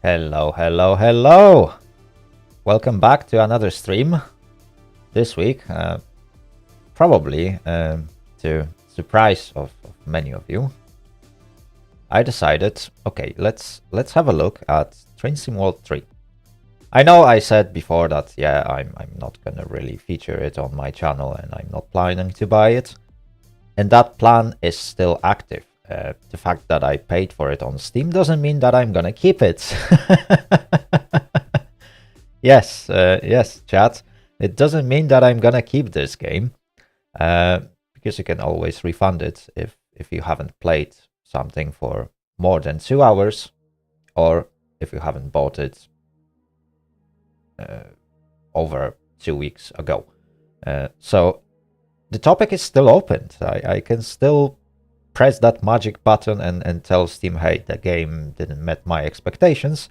Hello, hello, hello! Welcome back to another stream. This week, probably to surprise of many of you, I decided, okay, let's have a look at Train Sim World 3. I know I said before that, yeah, I'm not gonna really feature it on my channel and I'm not planning to buy it. And that plan is still active. The fact that I paid for it on Steam doesn't mean that I'm gonna keep it. Yes, yes, chat. It doesn't mean that I'm gonna keep this game, because you can always refund it if you haven't played something for more than 2 hours, or if you haven't bought it over 2 weeks ago. So the topic is still open. I can still press that magic button and tell Steam, hey, the game didn't meet my expectations,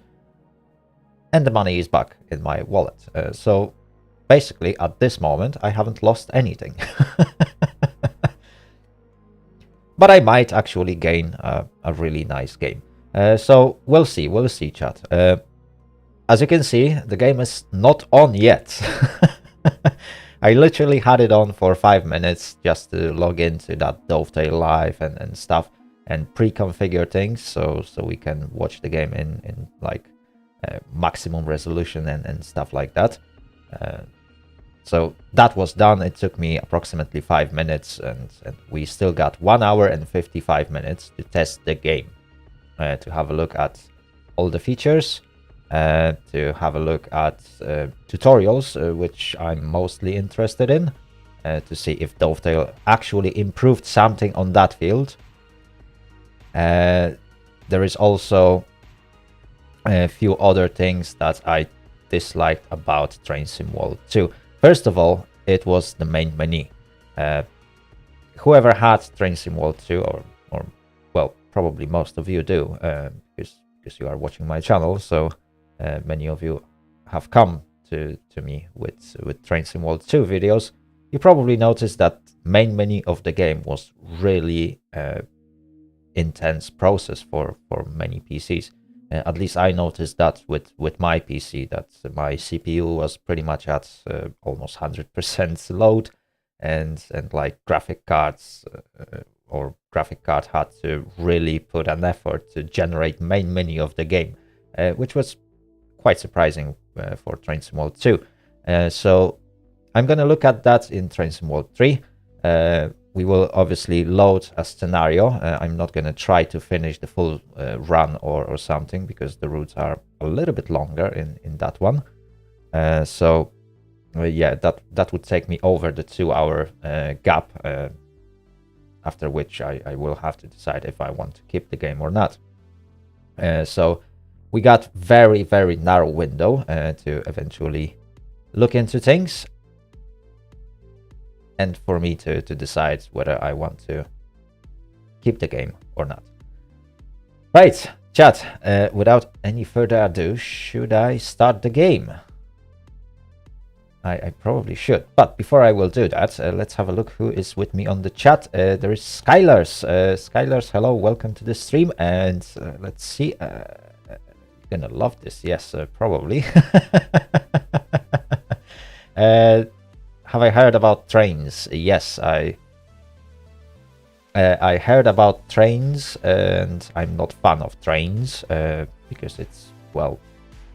and the money is back in my wallet. So basically, at this moment, I haven't lost anything. But I might actually gain a really nice game. So we'll see, chat. As you can see, the game is not on yet. I literally had it on for 5 minutes just to log into that Dovetail Live and stuff and pre-configure things so we can watch the game in like maximum resolution and stuff like that. So that was done. It took me approximately 5 minutes and we still got 1 hour and 55 minutes to test the game, to have a look at all the features, to have a look at tutorials, which I'm mostly interested in, to see if Dovetail actually improved something on that field. There is also a few other things that I disliked about Train Sim World 2. First of all, it was the main menu. Whoever had Train Sim World 2, or well, probably most of you do, because you are watching my channel, so many of you have come to me with Train Sim World 2 videos. You probably noticed that main menu of the game was really intense process for many PCs. At least I noticed that with my PC, that my CPU was pretty much at almost 100% load, and like graphic cards or graphic card had to really put an effort to generate main menu of the game, which was quite surprising for Train Sim World 2. So I'm gonna look at that in Train Sim World 3. We will obviously load a scenario. I'm not going to try to finish the full run or something, because the routes are a little bit longer in that one. So yeah, that would take me over the 2 hour gap, after which I will have to decide if I want to keep the game or not. So we got very, very narrow window to eventually look into things, and for me to decide whether I want to keep the game or not. Right, chat, without any further ado, should I start the game? I probably should, but before I will do that, let's have a look who is with me on the chat. There is Skylers. Skylers, hello, welcome to the stream, and let's see, you're gonna love this, yes, probably. Have I heard about trains? Yes, I heard about trains, and I'm not fan of trains because it's, well,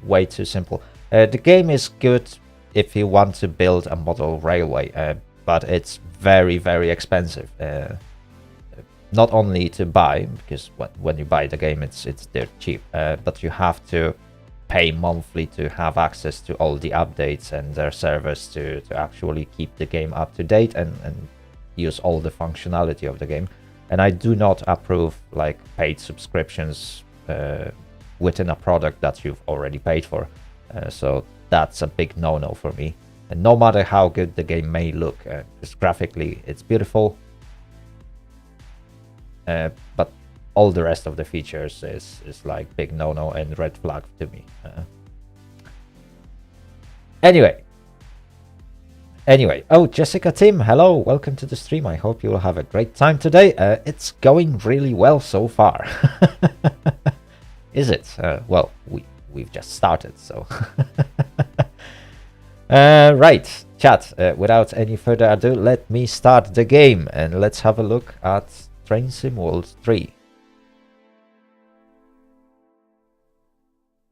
way too simple. The game is good if you want to build a model railway, but it's very, very expensive. Not only to buy, because when you buy the game, it's dirt cheap, but you have to pay monthly to have access to all the updates and their servers to actually keep the game up to date and use all the functionality of the game. And I do not approve like paid subscriptions within a product that you've already paid for. So that's a big no-no for me. And no matter how good the game may look, because graphically it's beautiful, but all the rest of the features is like big no-no and red flag to me. Anyway, oh, Jessica Tim, hello, welcome to the stream. I hope you will have a great time today. It's going really well so far. Is it? Well, we we've just started, so. Right, chat, without any further ado, let me start the game and let's have a look at Train Sim World 3.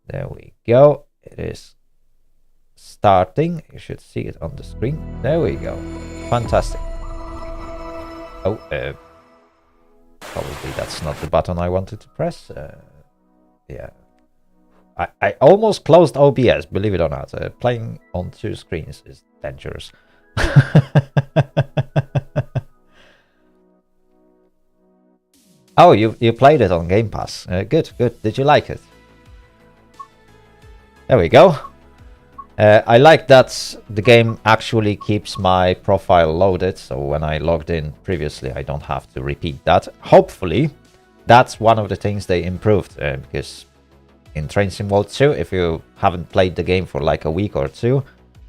There we go. It is starting. You should see it on the screen. There we go. Fantastic. Oh, probably that's not the button I wanted to press. Yeah. I almost closed OBS, believe it or not. Playing on two screens is dangerous. Oh, you played it on Game Pass. Good, good. Did you like it? There we go. I like that the game actually keeps my profile loaded, so when I logged in previously, I don't have to repeat that. Hopefully, that's one of the things they improved, because in Train Sim World 2, if you haven't played the game for like a week or two,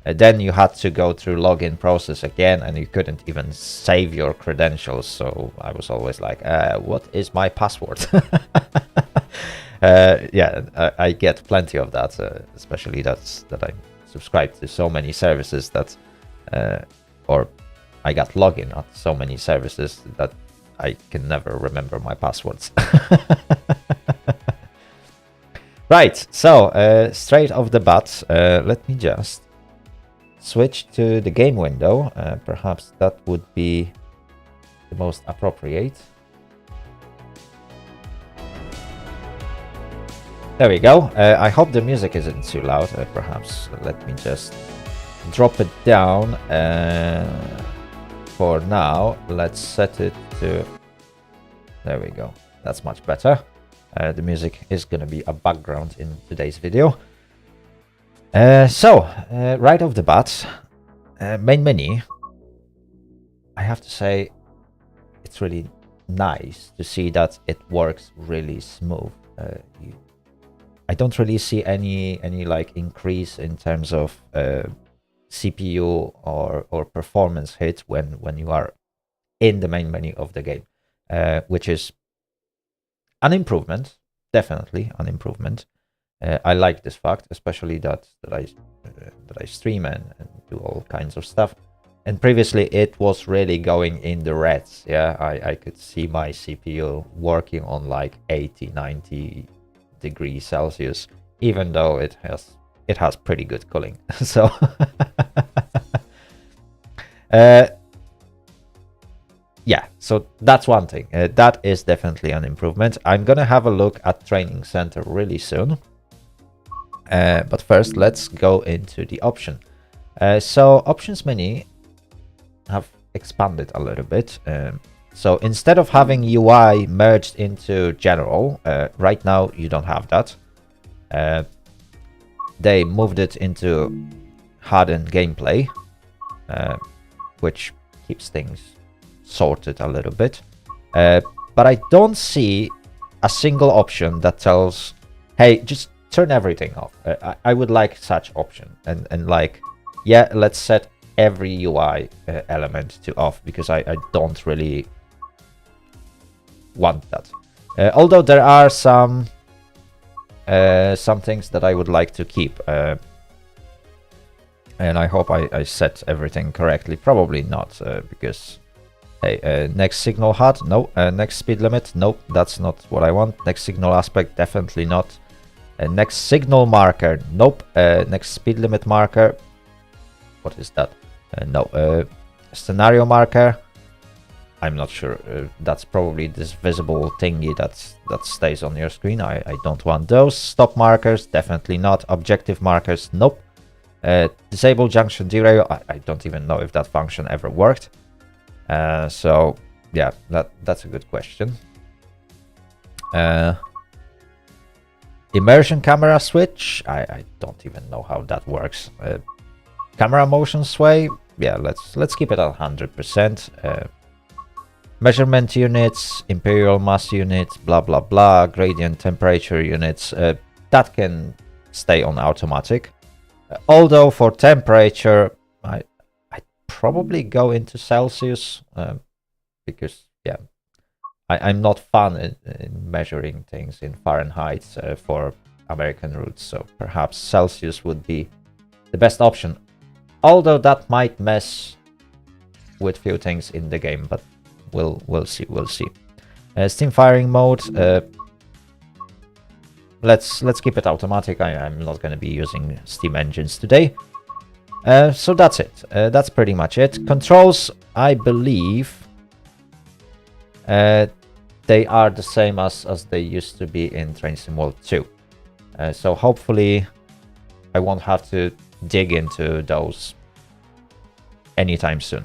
then you had to go through login process again, and you couldn't even save your credentials, so I was always like, what is my password? Yeah, I get plenty of that, especially that I'm subscribed to so many services that, or I got login at so many services that I can never remember my passwords. Right, so straight off the bat, let me just switch to the game window. Perhaps that would be the most appropriate. There we go. I hope the music isn't too loud. Perhaps let me just drop it down. For now, let's set it to... There we go. That's much better. The music is going to be a background in today's video. Right off the bat, main menu. I have to say, it's really nice to see that it works really smooth. I don't really see any like increase in terms of CPU or performance hit when you are in the main menu of the game, which is an improvement, definitely an improvement. I like this fact, especially that I stream and do all kinds of stuff. And previously it was really going in the reds. Yeah, I could see my CPU working on like 80, 90 degrees Celsius, even though it has pretty good cooling. So yeah, so that's one thing. That is definitely an improvement. I'm gonna have a look at Training Center really soon. But first, let's go into the option. So options menu have expanded a little bit. So instead of having UI merged into general, right now you don't have that. They moved it into hardened gameplay, which keeps things sorted a little bit. But I don't see a single option that tells, hey, just turn everything off. I would like such option. And like, yeah, let's set every UI element to off, because I don't really want that. Although there are some things that I would like to keep. And I hope I set everything correctly. Probably not, because... Hey, next signal HUD? No. Next speed limit? Nope, that's not what I want. Next signal aspect? Definitely not. Next signal marker? Nope. Next speed limit marker? What is that? No. Scenario marker? I'm not sure. That's probably this visible thingy that stays on your screen. I don't want those. Stop markers? Definitely not. Objective markers? Nope. Disable junction derail? I don't even know if that function ever worked. So yeah, that's a good question. Immersion camera switch? I don't even know how that works. Camera motion sway? Yeah, let's keep it at 100%. Measurement units, imperial mass units, blah blah blah, gradient temperature units, that can stay on automatic. Although for temperature, I'd probably go into Celsius, because yeah, I'm not fun in measuring things in Fahrenheit for American routes, so perhaps Celsius would be the best option. Although that might mess with few things in the game, but we'll see. Steam firing mode. Let's keep it automatic. I'm not going to be using Steam engines today. So that's it. That's pretty much it. Controls, I believe, they are the same as they used to be in Train Sim World 2. So hopefully I won't have to dig into those anytime soon.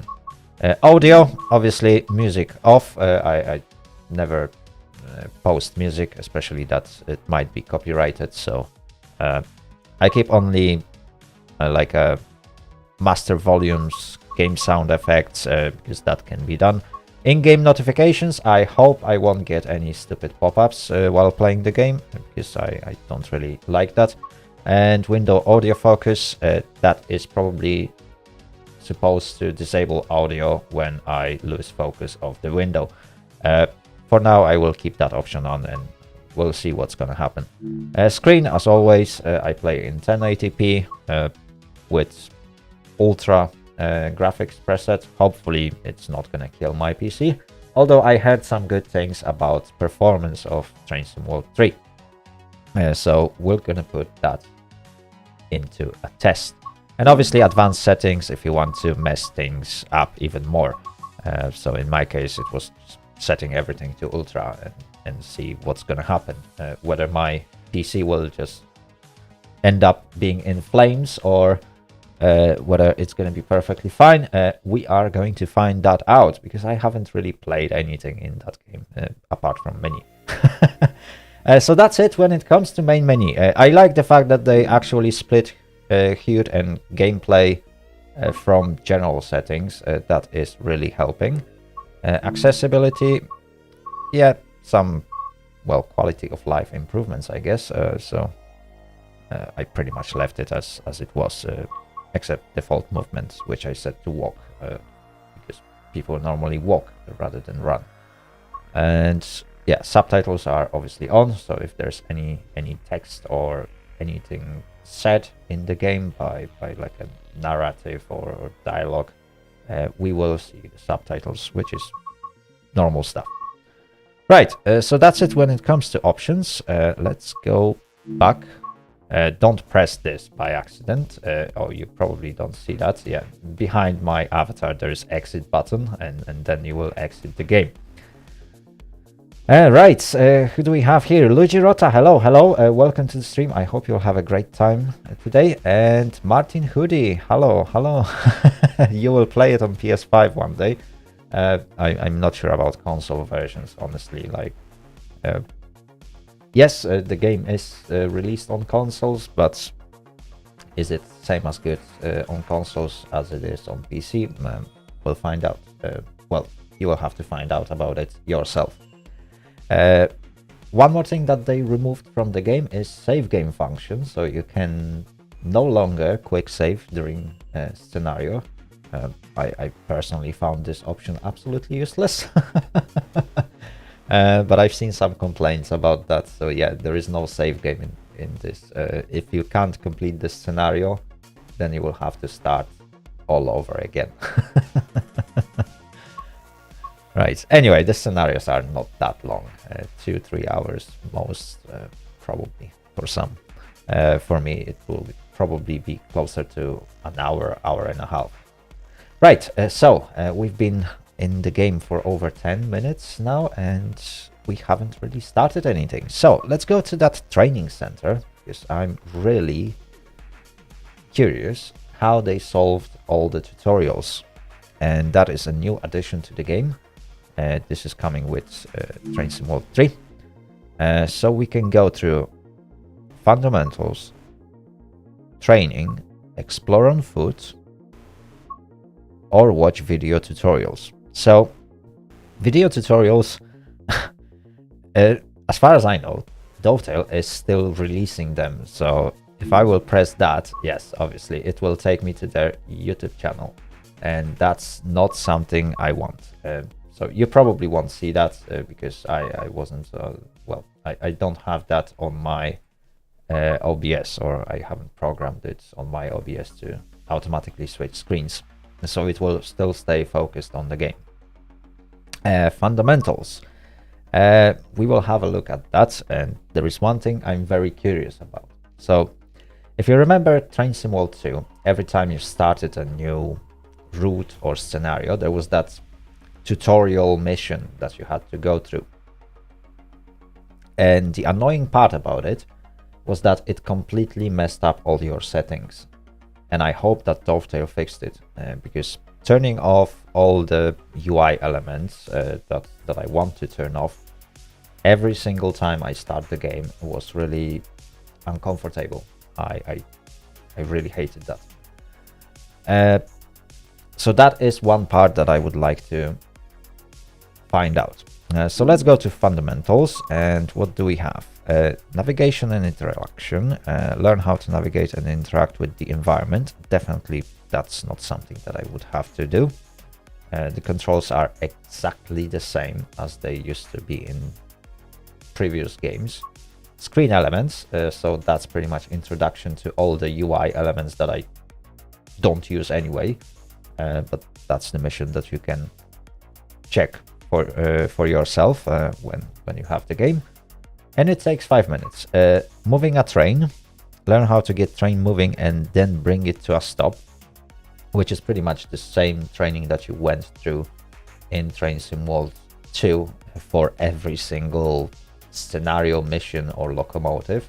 Audio, obviously, music off. I never post music, especially that it might be copyrighted. So I keep only like master volumes, game sound effects, because that can be done. In-game notifications, I hope I won't get any stupid pop-ups while playing the game, because I don't really like that. And window audio focus, that is probably supposed to disable audio when I lose focus of the window. For now, I will keep that option on and we'll see what's gonna happen. Screen, as always, I play in 1080p with ultra graphics preset. Hopefully it's not gonna kill my PC, although I heard some good things about performance of Train Sim World 3. So we're gonna put that into a test. And obviously advanced settings if you want to mess things up even more. So in my case it was setting everything to ultra and see what's gonna happen. Whether my PC will just end up being in flames or whether it's going to be perfectly fine, we are going to find that out, because I haven't really played anything in that game apart from menu. So that's it when it comes to main menu. I like the fact that they actually split HUD and gameplay from general settings. That is really helping. Accessibility, yeah, some, well, quality of life improvements, I guess. So I pretty much left it as it was. Except default movements, which I set to walk, because people normally walk rather than run. And yeah, subtitles are obviously on, so if there's any text or anything said in the game by like a narrative or dialogue, we will see the subtitles, which is normal stuff. Right, so that's it when it comes to options. Let's go back. Don't press this by accident. Oh, you probably don't see that. Yeah, behind my avatar there is exit button, and then you will exit the game. Right, who do we have here? Luigi Rota, hello. Welcome to the stream. I hope you'll have a great time today. And Martin Hoodie, hello. You will play it on PS5 one day. I'm not sure about console versions, honestly. Like, yes, the game is released on consoles, but is it same as good on consoles as it is on PC? We'll find out. Well, you will have to find out about it yourself. One more thing that they removed from the game is save game function, so you can no longer quick save during a scenario. I personally found this option absolutely useless. But I've seen some complaints about that, so yeah, there is no save game in this. If you can't complete this scenario, then you will have to start all over again. Right, anyway, the scenarios are not that long, 2-3 hours most, probably, for some. For me, it will probably be closer to an hour and a half. Right, so we've been in the game for over 10 minutes now, and we haven't really started anything. So let's go to that training center, because I'm really curious how they solved all the tutorials. And that is a new addition to the game. This is coming with Train Sim World 3. So we can go through fundamentals, training, explore on foot, or watch video tutorials. So video tutorials, as far as I know, Dovetail is still releasing them. So if I will press that, yes, obviously it will take me to their YouTube channel, and that's not something I want. So you probably won't see that because I wasn't, well, I don't have that on my OBS, or I haven't programmed it on my OBS to automatically switch screens, so it will still stay focused on the game. Fundamentals. We will have a look at that, and there is one thing I'm very curious about. So if you remember Train Sim World 2, every time you started a new route or scenario, there was that tutorial mission that you had to go through. And the annoying part about it was that it completely messed up all your settings. And I hope that Dovetail fixed it, because turning off all the UI elements that I want to turn off every single time I start the game was really uncomfortable. I really hated that. So that is one part that I would like to find out. So let's go to fundamentals, and what do we have? Navigation and interaction. Learn how to navigate and interact with the environment. Definitely that's not something that I would have to do. The controls are exactly the same as they used to be in previous games. Screen elements, so that's pretty much introduction to all the UI elements that I don't use anyway, but that's the mission that you can check for yourself when you have the game, and it takes 5 minutes. Moving a train. Learn how to get train moving and then bring it to a stop, which is pretty much the same training that you went through in Train Sim World 2 for every single scenario, mission, or locomotive.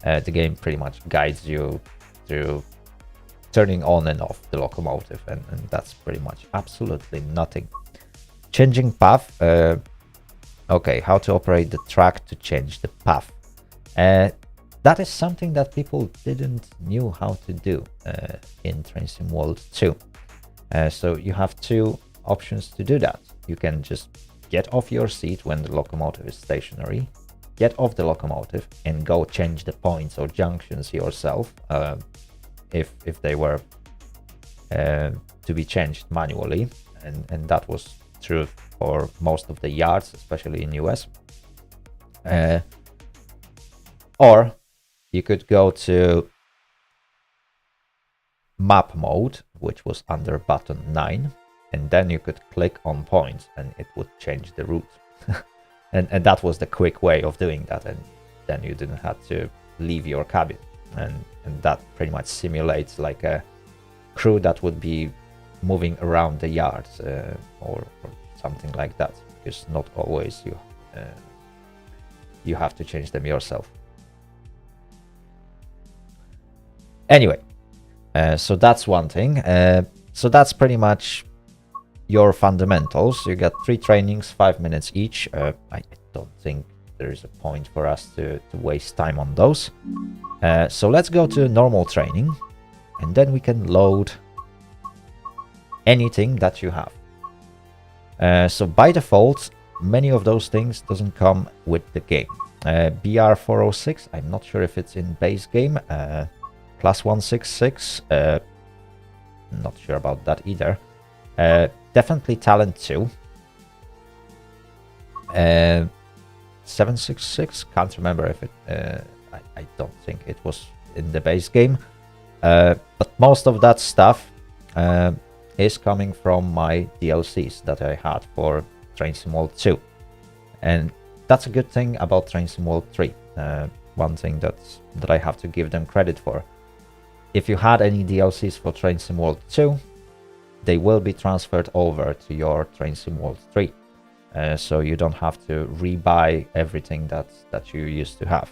The game pretty much guides you through turning on and off the locomotive, and that's pretty much absolutely nothing. Changing path. Okay, how to operate the track to change the path. That is something that people didn't knew how to do in Train Sim World 2. So you have two options to do that. You can just get off your seat when the locomotive is stationary, get off the locomotive and go change the points or junctions yourself, if they were to be changed manually, and that was true for most of the yards, especially in US. Or you could go to map mode, which was under button 9, and then you could click on points and it would change the route. and that was the quick way of doing that, and then you didn't have to leave your cabin, and that pretty much simulates like a crew that would be moving around the yards, or something like that, because not always you have to change them yourself. Anyway, so that's one thing. So that's pretty much your fundamentals. You got 3 trainings, 5 minutes each. I don't think there is a point for us to waste time on those. So let's go to normal training, and then we can load anything that you have. So by default, many of those things doesn't come with the game. BR406, I'm not sure if it's in base game. Class 166, not sure about that either. Definitely Talent 2. 766, can't remember if it... I don't think it was in the base game. But most of that stuff is coming from my DLCs that I had for Train Sim World 2. And that's a good thing about Train Sim World 3. One thing that I have to give them credit for. If you had any DLCs for Train Sim World 2, they will be transferred over to your Train Sim World 3. So you don't have to rebuy everything that you used to have.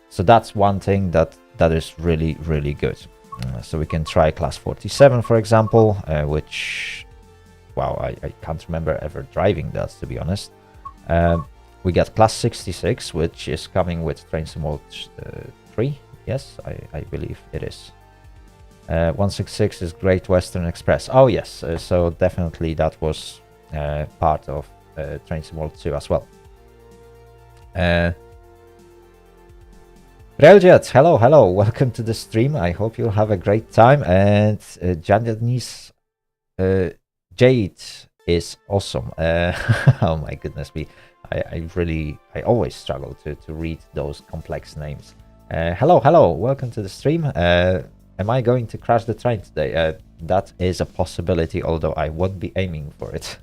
So that's one thing that is really, really good. So we can try class 47, for example, which, wow, I can't remember ever driving that, to be honest. We got class 66, which is coming with Train Sim World 3. Yes, I believe it is. 166 is Great Western Express. Oh yes, so definitely that was part of Train Sim World 2 as well. Railjet, hello, welcome to the stream. I hope you'll have a great time. And Janice Jade is awesome. Oh my goodness me, I always struggle to read those complex names. Hello, welcome to the stream. Am I going to crash the train today? That is a possibility, although I won't be aiming for it.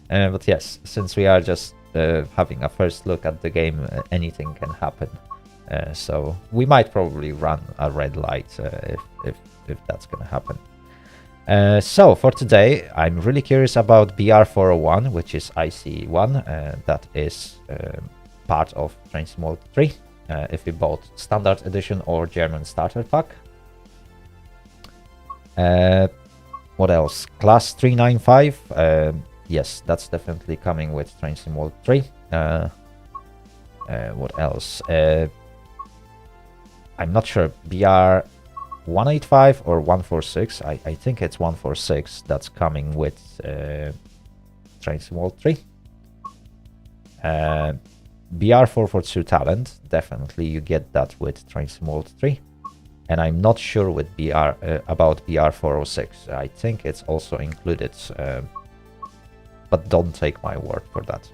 But yes, since we are just having a first look at the game, anything can happen. So we might probably run a red light if that's gonna happen. So for today, I'm really curious about BR401, which is IC1. That is part of Train Simulator 3. If you bought Standard Edition or German Starter Pack. What else? Class 395. Yes, that's definitely coming with Train Simulator 3. What else? I'm not sure. BR 185 or 146. I think it's 146 that's coming with Train Simulator 3. BR 442 Talent, definitely you get that with Train Simulator 3. And I'm not sure with about BR 406. I think it's also included, but don't take my word for that.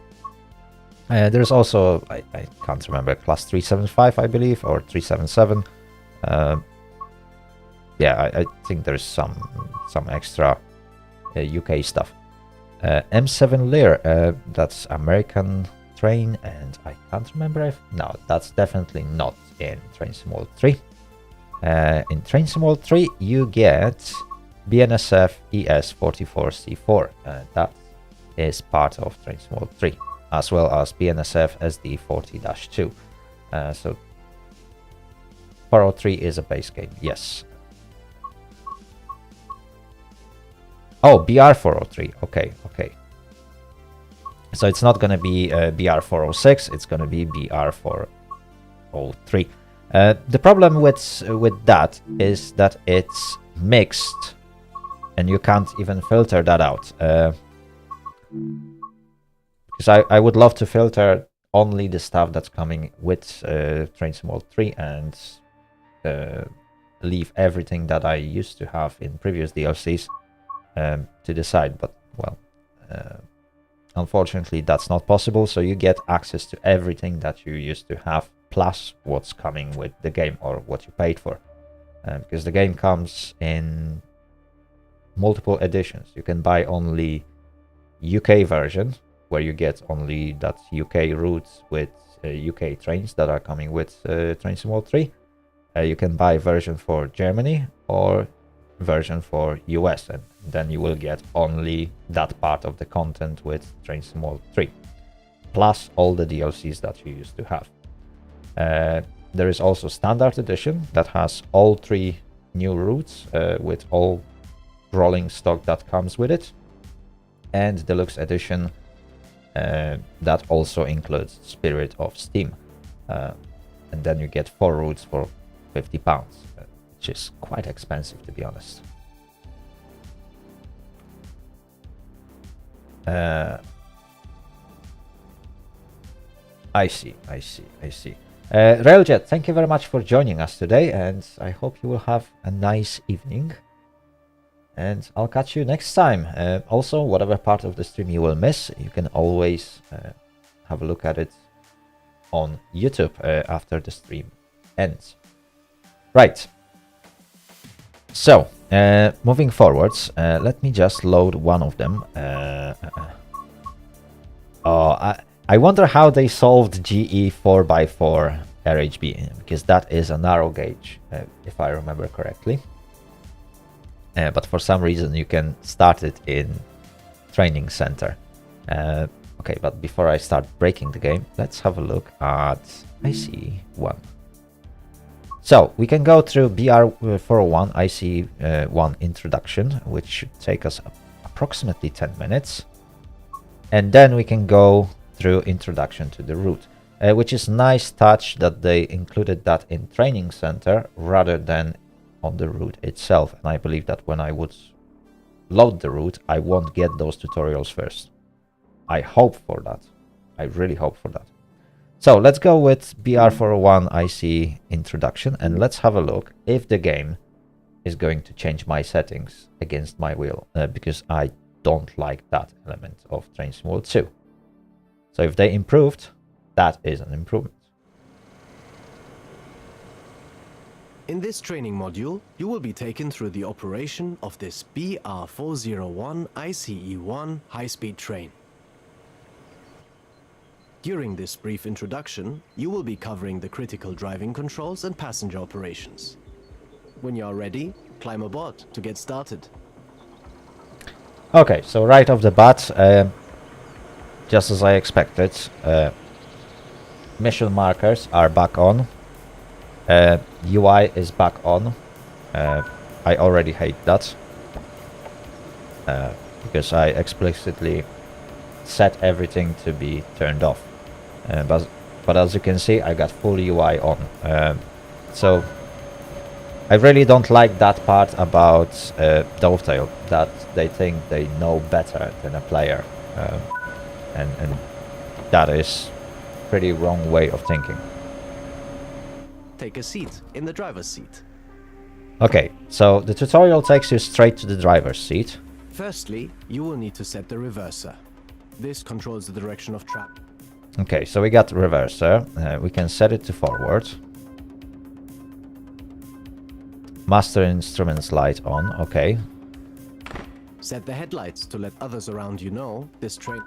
There's also, I can't remember, class 375 I believe, or 377. Yeah, I think there's some extra UK stuff. M7 Lear, that's American train, and I can't remember if... No, that's definitely not in Train Simulator 3. In Train Simulator 3, you get BNSF ES44C4. That is part of Train Simulator 3, as well as BNSF SD40-2. So 403 is a base game, yes. Oh, BR403. Okay. So it's not going to be BR406. It's going to be BR403. The problem with that is that it's mixed, and you can't even filter that out. Because I would love to filter only the stuff that's coming with Train Simulator 3 and leave everything that I used to have in previous DLCs. To the side, but well, unfortunately that's not possible, so you get access to everything that you used to have plus what's coming with the game or what you paid for, because the game comes in multiple editions. You can buy only UK version where you get only that UK routes with UK trains that are coming with Train Simulator 3. You can buy version for Germany or version for US, and then you will get only that part of the content with Train Simulator 3, plus all the DLCs that you used to have. There is also Standard Edition that has all 3 new routes with all rolling stock that comes with it, and Deluxe Edition that also includes Spirit of Steam, and then you get 4 routes for £50. Which is quite expensive, to be honest. I see. Railjet, thank you very much for joining us today, and I hope you will have a nice evening. And I'll catch you next time. Also, whatever part of the stream you will miss, you can always have a look at it on YouTube after the stream ends. Right. So, moving forwards, let me just load one of them. I wonder how they solved GE 4x4 RHB, because that is a narrow gauge, if I remember correctly. But for some reason you can start it in training center. Okay, but before I start breaking the game, let's have a look at IC1. So we can go through BR401 IC1 introduction, which should take us approximately 10 minutes. And then we can go through introduction to the route, which is nice touch that they included that in training center rather than on the route itself. And I believe that when I would load the route, I won't get those tutorials first. I hope for that. I really hope for that. So let's go with BR401 IC introduction, and let's have a look if the game is going to change my settings against my will, because I don't like that element of Train Sim World 2. So if they improved, that is an improvement. In this training module, you will be taken through the operation of this BR401 ICE-1 high-speed train. During this brief introduction, you will be covering the critical driving controls and passenger operations. When you are ready, climb aboard to get started. Okay, so right off the bat, just as I expected, mission markers are back on. UI is back on. I already hate that because I explicitly set everything to be turned off. But as you can see, I got full UI on. So I really don't like that part about Dovetail, that they think they know better than a player, and that is pretty wrong way of thinking. Take a seat in the driver's seat. Okay, so the tutorial takes you straight to the driver's seat. Firstly, you will need to set the reverser. This controls the direction of travel. Okay, so we got the reverser. We can set it to forward. Master instruments light on. Okay. Set the headlights to let others around you know this train.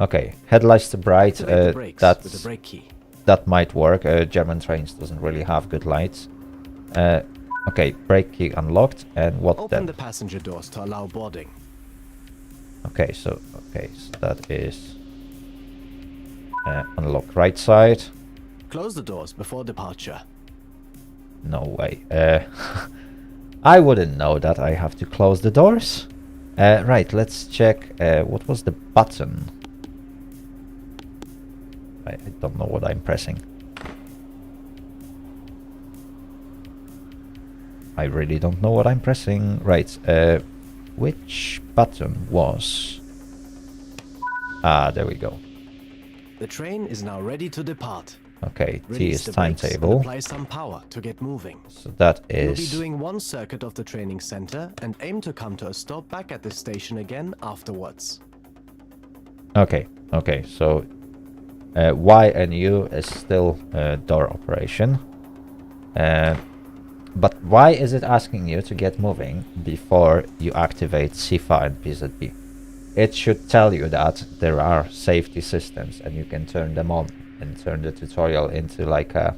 Okay, headlights to bright. Activate the brakes with the brake key. That might work. German trains doesn't really have good lights. Okay, brake key unlocked, and what Open then? the passenger doors to allow boarding. Okay, so that is unlock right side. Close the doors before departure. No way. I wouldn't know that I have to close the doors. Right, let's check. What was the button? I don't know what I'm pressing. I really don't know what I'm pressing. Right, which button was... Ah, there we go. The train is now ready to depart. Okay, T Release is the brakes and timetable. apply some power to get moving. So that You'll be is... doing one circuit of the training center and aim to come to a stop back at this station again afterwards. Okay, okay, so Y and U is still door operation. But why is it asking you to get moving before you activate CIFA and PZB? It should tell you that there are safety systems and you can turn them on and turn the tutorial into like a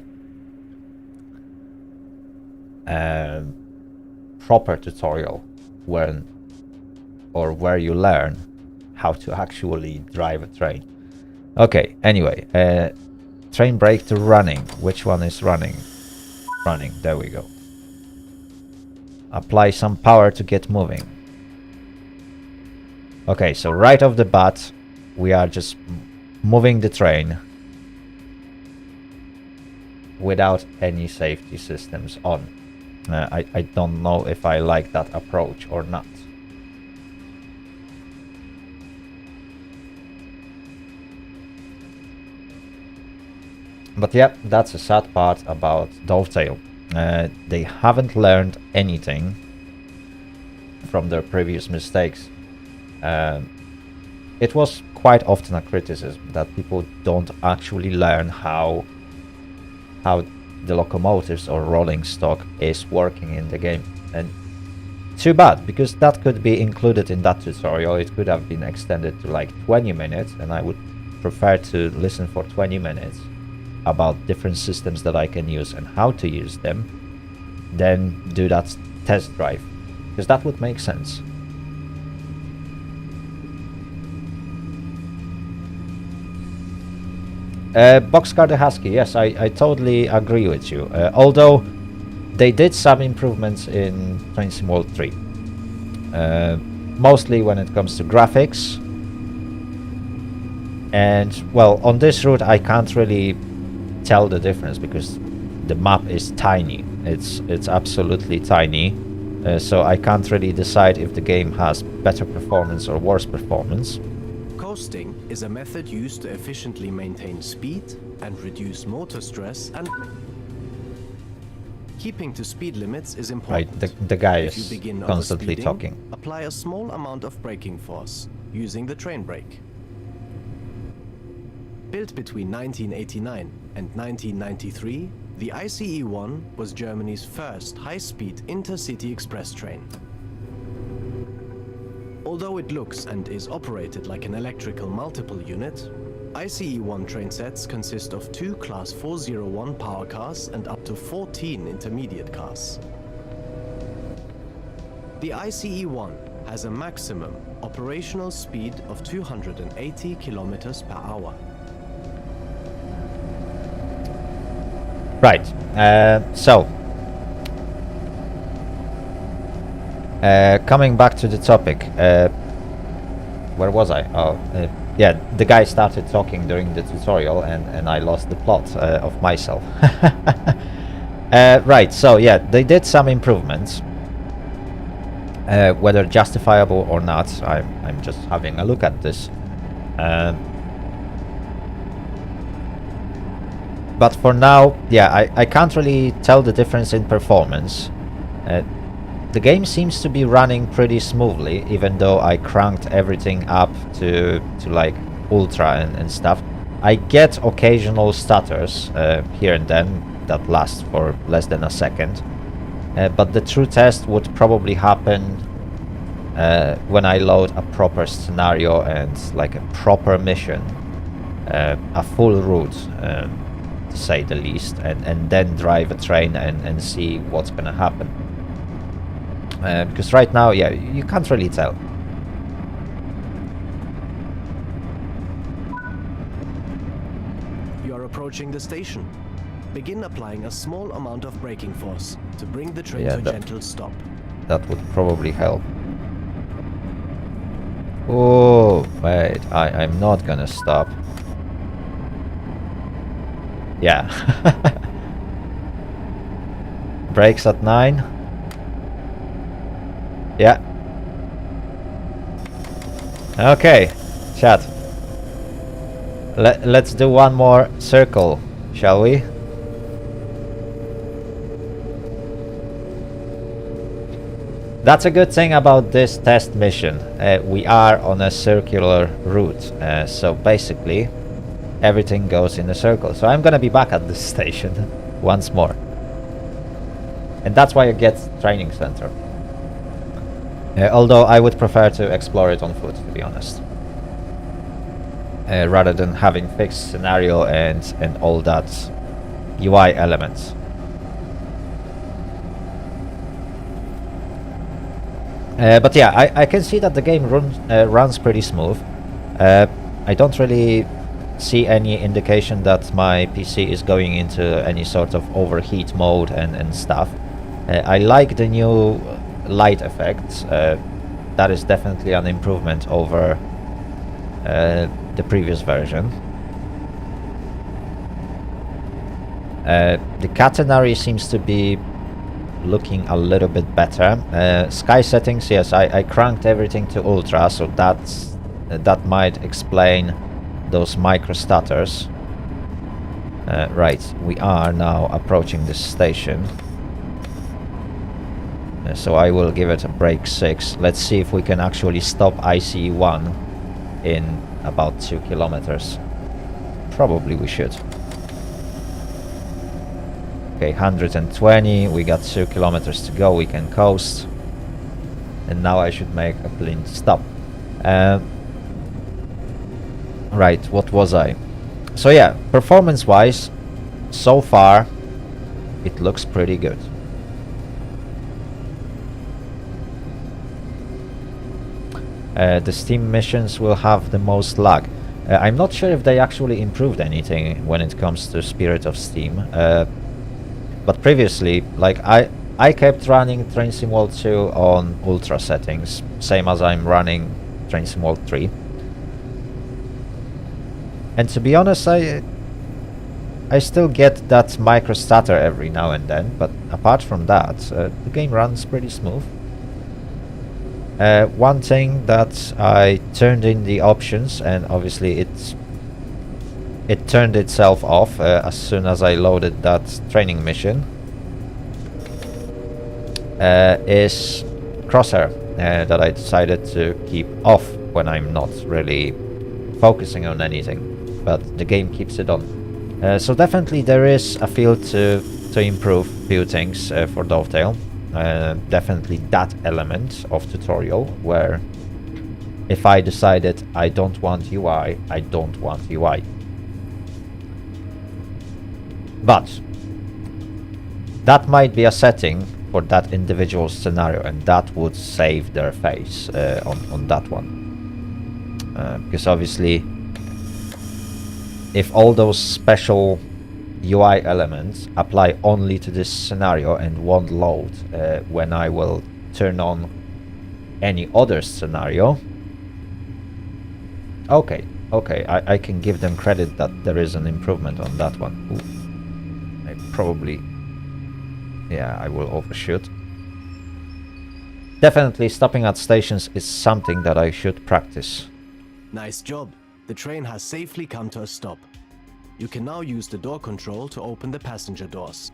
proper tutorial where you learn how to actually drive a train. Okay, anyway, train brake to running. Which one is running? Running, there we go. Apply some power to get moving. Okay, so right off the bat, we are just moving the train without any safety systems on. I don't know if I like that approach or not. But yeah, that's a sad part about Dovetail. They haven't learned anything from their previous mistakes. It was quite often a criticism that people don't actually learn how the locomotives or rolling stock is working in the game. And too bad, because that could be included in that tutorial. It could have been extended to like 20 minutes, and I would prefer to listen for 20 minutes about different systems that I can use and how to use them, then do that test drive, because that would make sense. Boxcar the Husky, yes, I totally agree with you. Although they did some improvements in Train Sim World 3. Mostly when it comes to graphics. And, well, on this route I can't really tell the difference because the map is tiny. It's absolutely tiny. So I can't really decide if the game has better performance or worse performance. Coasting is a method used to efficiently maintain speed and reduce motor stress and... Keeping to speed limits is Right, important. the guy If you is begin constantly overspeeding, talking. apply a small amount of braking force using the train brake. Built between 1989 and 1993, the ICE-1 was Germany's first high-speed intercity express train. Although it looks and is operated like an electrical multiple unit, ICE-1 train sets consist of 2 Class 401 power cars and up to 14 intermediate cars. The ICE-1 has a maximum operational speed of 280 kilometers per hour. Right, coming back to the topic, where was I? Yeah, the guy started talking during the tutorial and I lost the plot of myself. Right, so yeah, they did some improvements. Whether justifiable or not, I'm just having a look at this. But for now, yeah, I can't really tell the difference in performance. The game seems to be running pretty smoothly, even though I cranked everything up to like ultra and stuff. I get occasional stutters here and then that last for less than a second. But the true test would probably happen when I load a proper scenario and like a proper mission, a full route, to say the least, and then drive a train and see what's gonna happen. Because right now, yeah, you can't really tell. You are approaching the station. Begin applying a small amount of braking force to bring the train to a gentle stop. That would probably help. Oh, wait, I'm not gonna stop. Yeah. Brakes at 9. Yeah. Okay, chat. Let's do one more circle, shall we? That's a good thing about this test mission. We are on a circular route, so basically everything goes in a circle. So I'm gonna be back at this station once more. And that's why I get training center. Although I would prefer to explore it on foot, to be honest. Rather than having fixed scenario and all that UI elements. But yeah, I can see that the game runs pretty smooth. I don't really see any indication that my PC is going into any sort of overheat mode and stuff. I like the new light effects. That is definitely an improvement over the previous version. The catenary seems to be looking a little bit better. Sky settings, yes, I cranked everything to ultra, so that might explain those micro stutters. Right, we are now approaching this station. So I will give it a brake 6. Let's see if we can actually stop ICE-1 in about 2 kilometers. Probably we should. Okay, 120, we got 2 kilometers to go, we can coast. And now I should make a clean stop. Right, what was I? So yeah, performance-wise, so far, it looks pretty good. The Steam missions will have the most lag. I'm not sure if they actually improved anything when it comes to Spirit of Steam. But previously, like I kept running Train Sim World 2 on ultra settings, same as I'm running Train Sim World 3. And to be honest, I still get that micro stutter every now and then, but apart from that, the game runs pretty smooth. One thing that I turned in the options, and obviously it turned itself off as soon as I loaded that training mission, is crosshair that I decided to keep off when I'm not really focusing on anything, but the game keeps it on. So definitely there is a field to improve few things for Dovetail. Definitely that element of tutorial where if I decided I don't want UI, I don't want UI. But that might be a setting for that individual scenario, and that would save their face on that one. Because obviously, if all those special UI elements apply only to this scenario and won't load when I will turn on any other scenario, okay, I can give them credit that there is an improvement on that one. Ooh, I probably... yeah, I will overshoot. Definitely stopping at stations is something that I should practice. Nice job. The train has safely come to a stop. You can now use the door control to open the passenger doors.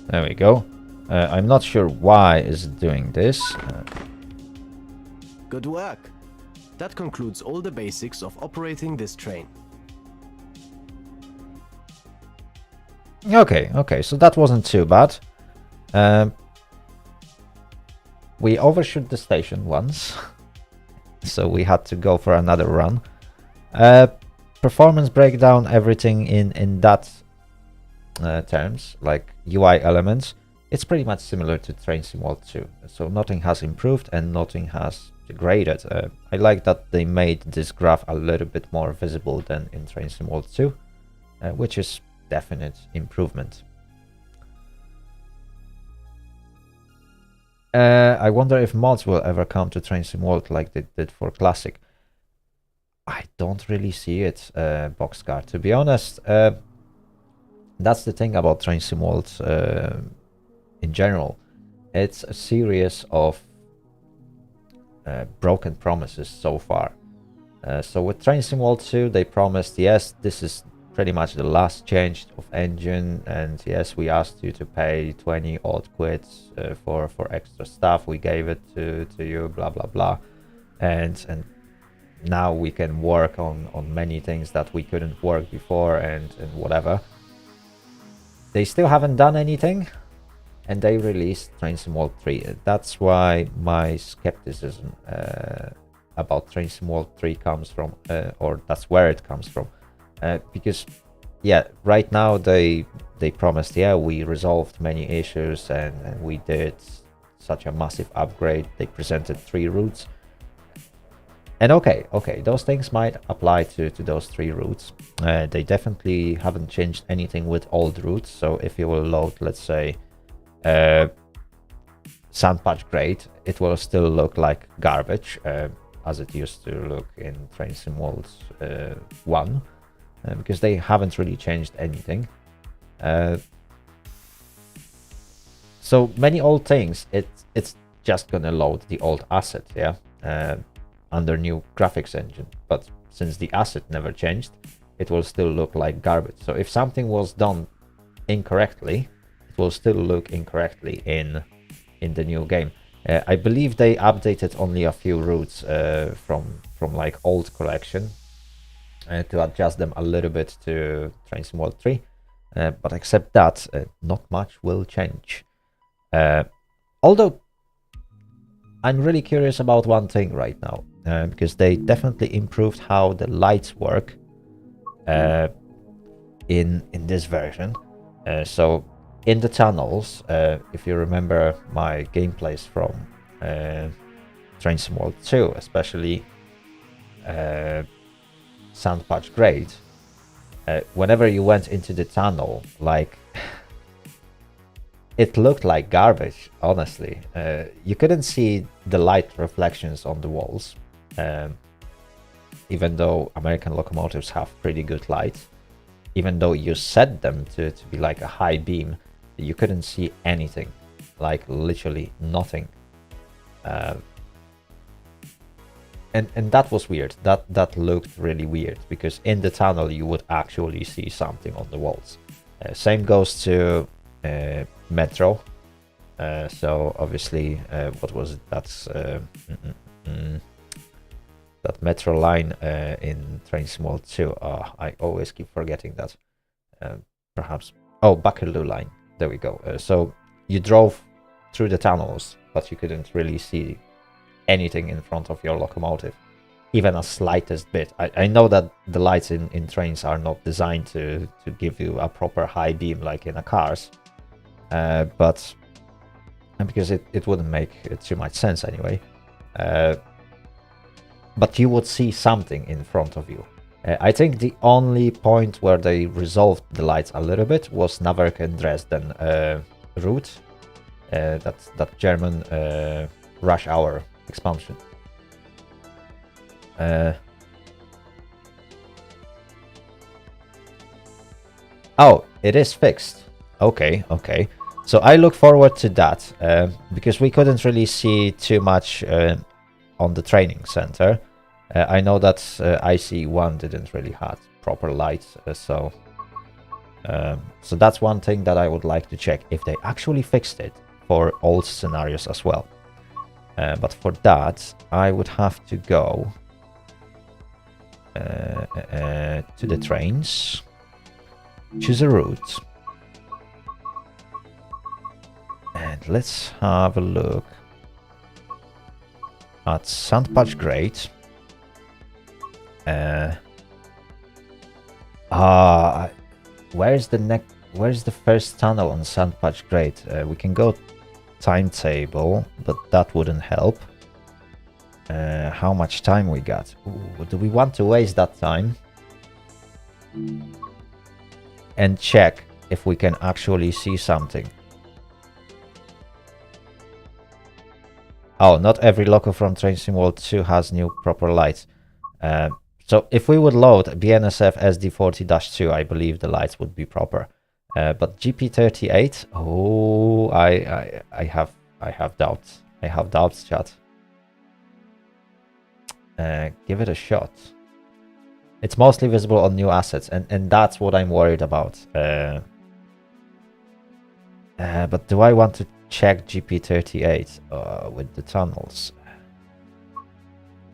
There we go. I'm not sure why it's doing this. Good work. That concludes all the basics of operating this train. Okay, so that wasn't too bad. We overshoot the station once, so we had to go for another run. Performance breakdown, everything in that terms, like UI elements, it's pretty much similar to Train Sim World 2. So nothing has improved and nothing has degraded. I like that they made this graph a little bit more visible than in Train Sim World 2, which is definite improvement. I wonder if mods will ever come to Train Sim World like they did for Classic. I don't really see it, Boxcar. To be honest, that's the thing about Train Sim World in general. It's a series of broken promises so far. So with Train Sim World 2, they promised, yes, this is pretty much the last change of engine, and yes, we asked you to pay 20 odd quids for extra stuff. We gave it to you, blah blah blah, and now we can work on many things that we couldn't work before, and whatever. They still haven't done anything, and they released Train Sim World 3. That's why my skepticism about Train Sim World 3 comes from, or that's where it comes from. Because yeah, right now they promised, yeah, we resolved many issues and we did such a massive upgrade. They presented 3 routes, and okay, those things might apply to those 3 routes. They definitely haven't changed anything with old routes. So if you will load, let's say, Sandpatch Grade, it will still look like garbage, as it used to look in Train Sim World 1. Because they haven't really changed anything. So many old things, it's just gonna load the old asset, yeah, under new graphics engine. But since the asset never changed, it will still look like garbage. So if something was done incorrectly, it will still look incorrectly in the new game. I believe they updated only a few routes from like old collection, to adjust them a little bit to Train Sim World 3, but except that, not much will change. Although I'm really curious about one thing right now, because they definitely improved how the lights work in this version. So in the tunnels, if you remember my gameplays from Train Sim World 2, especially Sandpatch Grade, whenever you went into the tunnel, like, it looked like garbage, honestly. You couldn't see the light reflections on the walls, even though American locomotives have pretty good light. Even though you set them to be like a high beam, you couldn't see anything, like literally nothing. and that was weird. That looked really weird, because in the tunnel you would actually see something on the walls. Same goes to Metro. So obviously, what was it? That's that Metro line in Train Sim 2. I always keep forgetting that. Perhaps, oh, Buckaloo line. There we go. So you drove through the tunnels, but you couldn't really see anything in front of your locomotive, even a slightest bit. I know that the lights in trains are not designed to give you a proper high beam like in a cars, but because it wouldn't make too much sense anyway. But you would see something in front of you. I think the only point where they resolved the lights a little bit was Naverken-Dresden route, that German rush hour expansion. Oh, it is fixed. Okay. So I look forward to that, because we couldn't really see too much on the training center. I know that ICE1 didn't really have proper lights, so that's one thing that I would like to check, if they actually fixed it for old scenarios as well. But for that, I would have to go to the trains, choose a route, and let's have a look at Sandpatch Grade. Where's the first tunnel on Sandpatch Grade? We can go timetable, but that wouldn't help. How much time we got? Ooh, do we want to waste that time and check if we can actually see something? Oh, not every loco from Train Sim World 2 has new proper lights. So if we would load BNSF SD40-2, I believe the lights would be proper. But GP38, oh, I have doubts. I have doubts, chat. Give it a shot. It's mostly visible on new assets, and that's what I'm worried about. But do I want to check GP38 with the tunnels?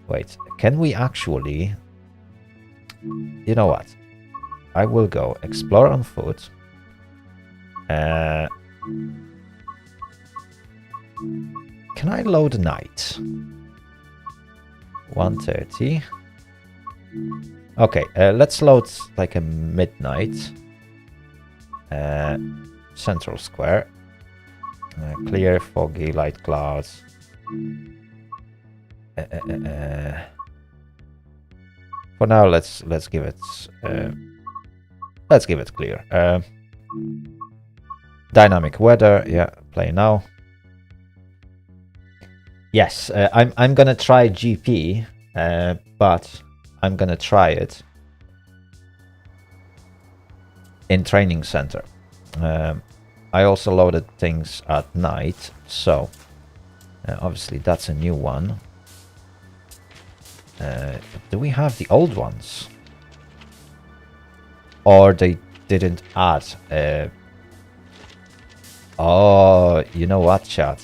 Wait, can we actually... You know what? I will go explore on foot. Can I load night? 1:30. Okay, let's load like a midnight. Central Square. Clear, foggy, light clouds. For now, let's give it clear. Dynamic weather, yeah, play now. Yes, I'm gonna try GP, but I'm gonna try it in training center. I also loaded things at night, so obviously that's a new one. Do we have the old ones? Or they didn't add? Oh, you know what, chat?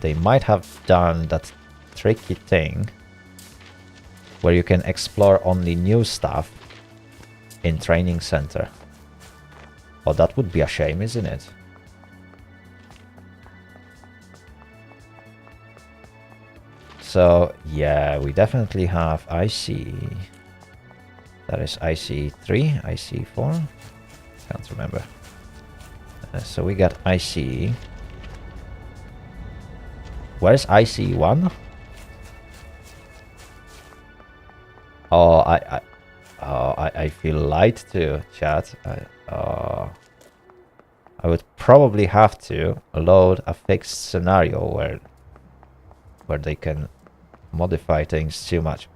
They might have done that tricky thing where you can explore only new stuff in training center. Oh, that would be a shame, isn't it? So, yeah, we definitely have IC. That is IC3, IC4. Can't remember. So we got IC. Where's IC1? Oh, I feel lied to, chat. I would probably have to load a fixed scenario where they can modify things too much.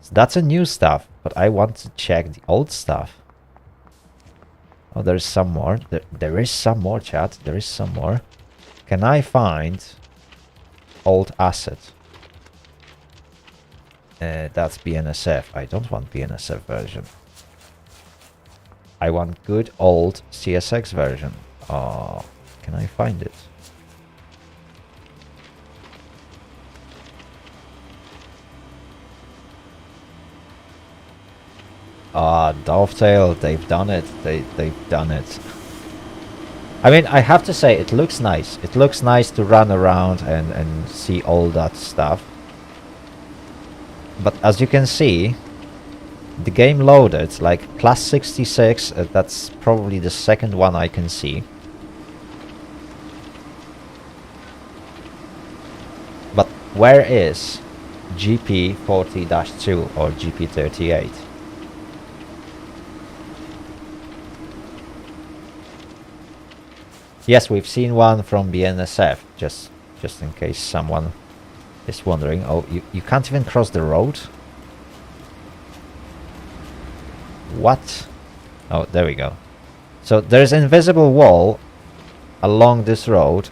So that's a new stuff, but I want to check the old stuff. Oh, there's some more. There is some more, chat. There is some more. Can I find old asset? That's BNSF. I don't want BNSF version. I want good old CSX version. Oh, can I find it? Ah, Dovetail, they've done it. They've done it. I mean, I have to say, it looks nice. It looks nice to run around and see all that stuff. But as you can see, the game loaded, like class 66, that's probably the second one I can see. But where is GP40-2 or GP38? Yes, we've seen one from BNSF, just in case someone is wondering. Oh, you can't even cross the road? What? Oh, there we go. So there's an invisible wall along this road.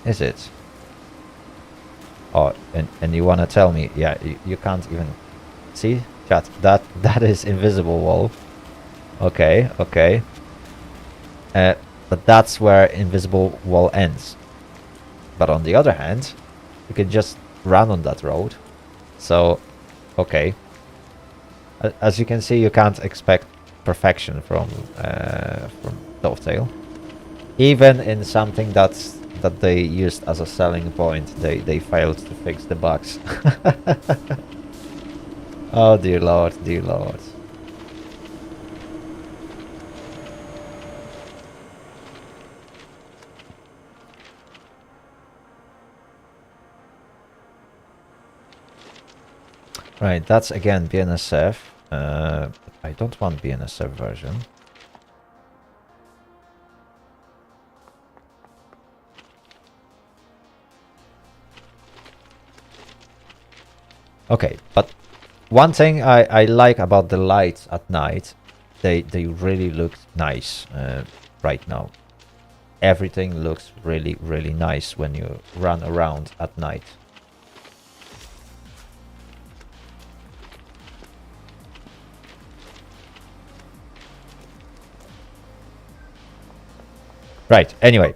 Is it? Oh, and you wanna tell me? Yeah, you can't even see, chat. That is invisible wall. Okay, okay. But that's where invisible wall ends. But on the other hand, you can just run on that road. So, okay. As you can see, you can't expect perfection from Dovetail. Even in something that they used as a selling point, they failed to fix the bugs. Oh dear lord, dear lord. Right, that's again BNSF. I don't want BNSF version. Okay, but one thing I like about the lights at night, they really look nice right now. Everything looks really nice when you run around at night. Right, anyway,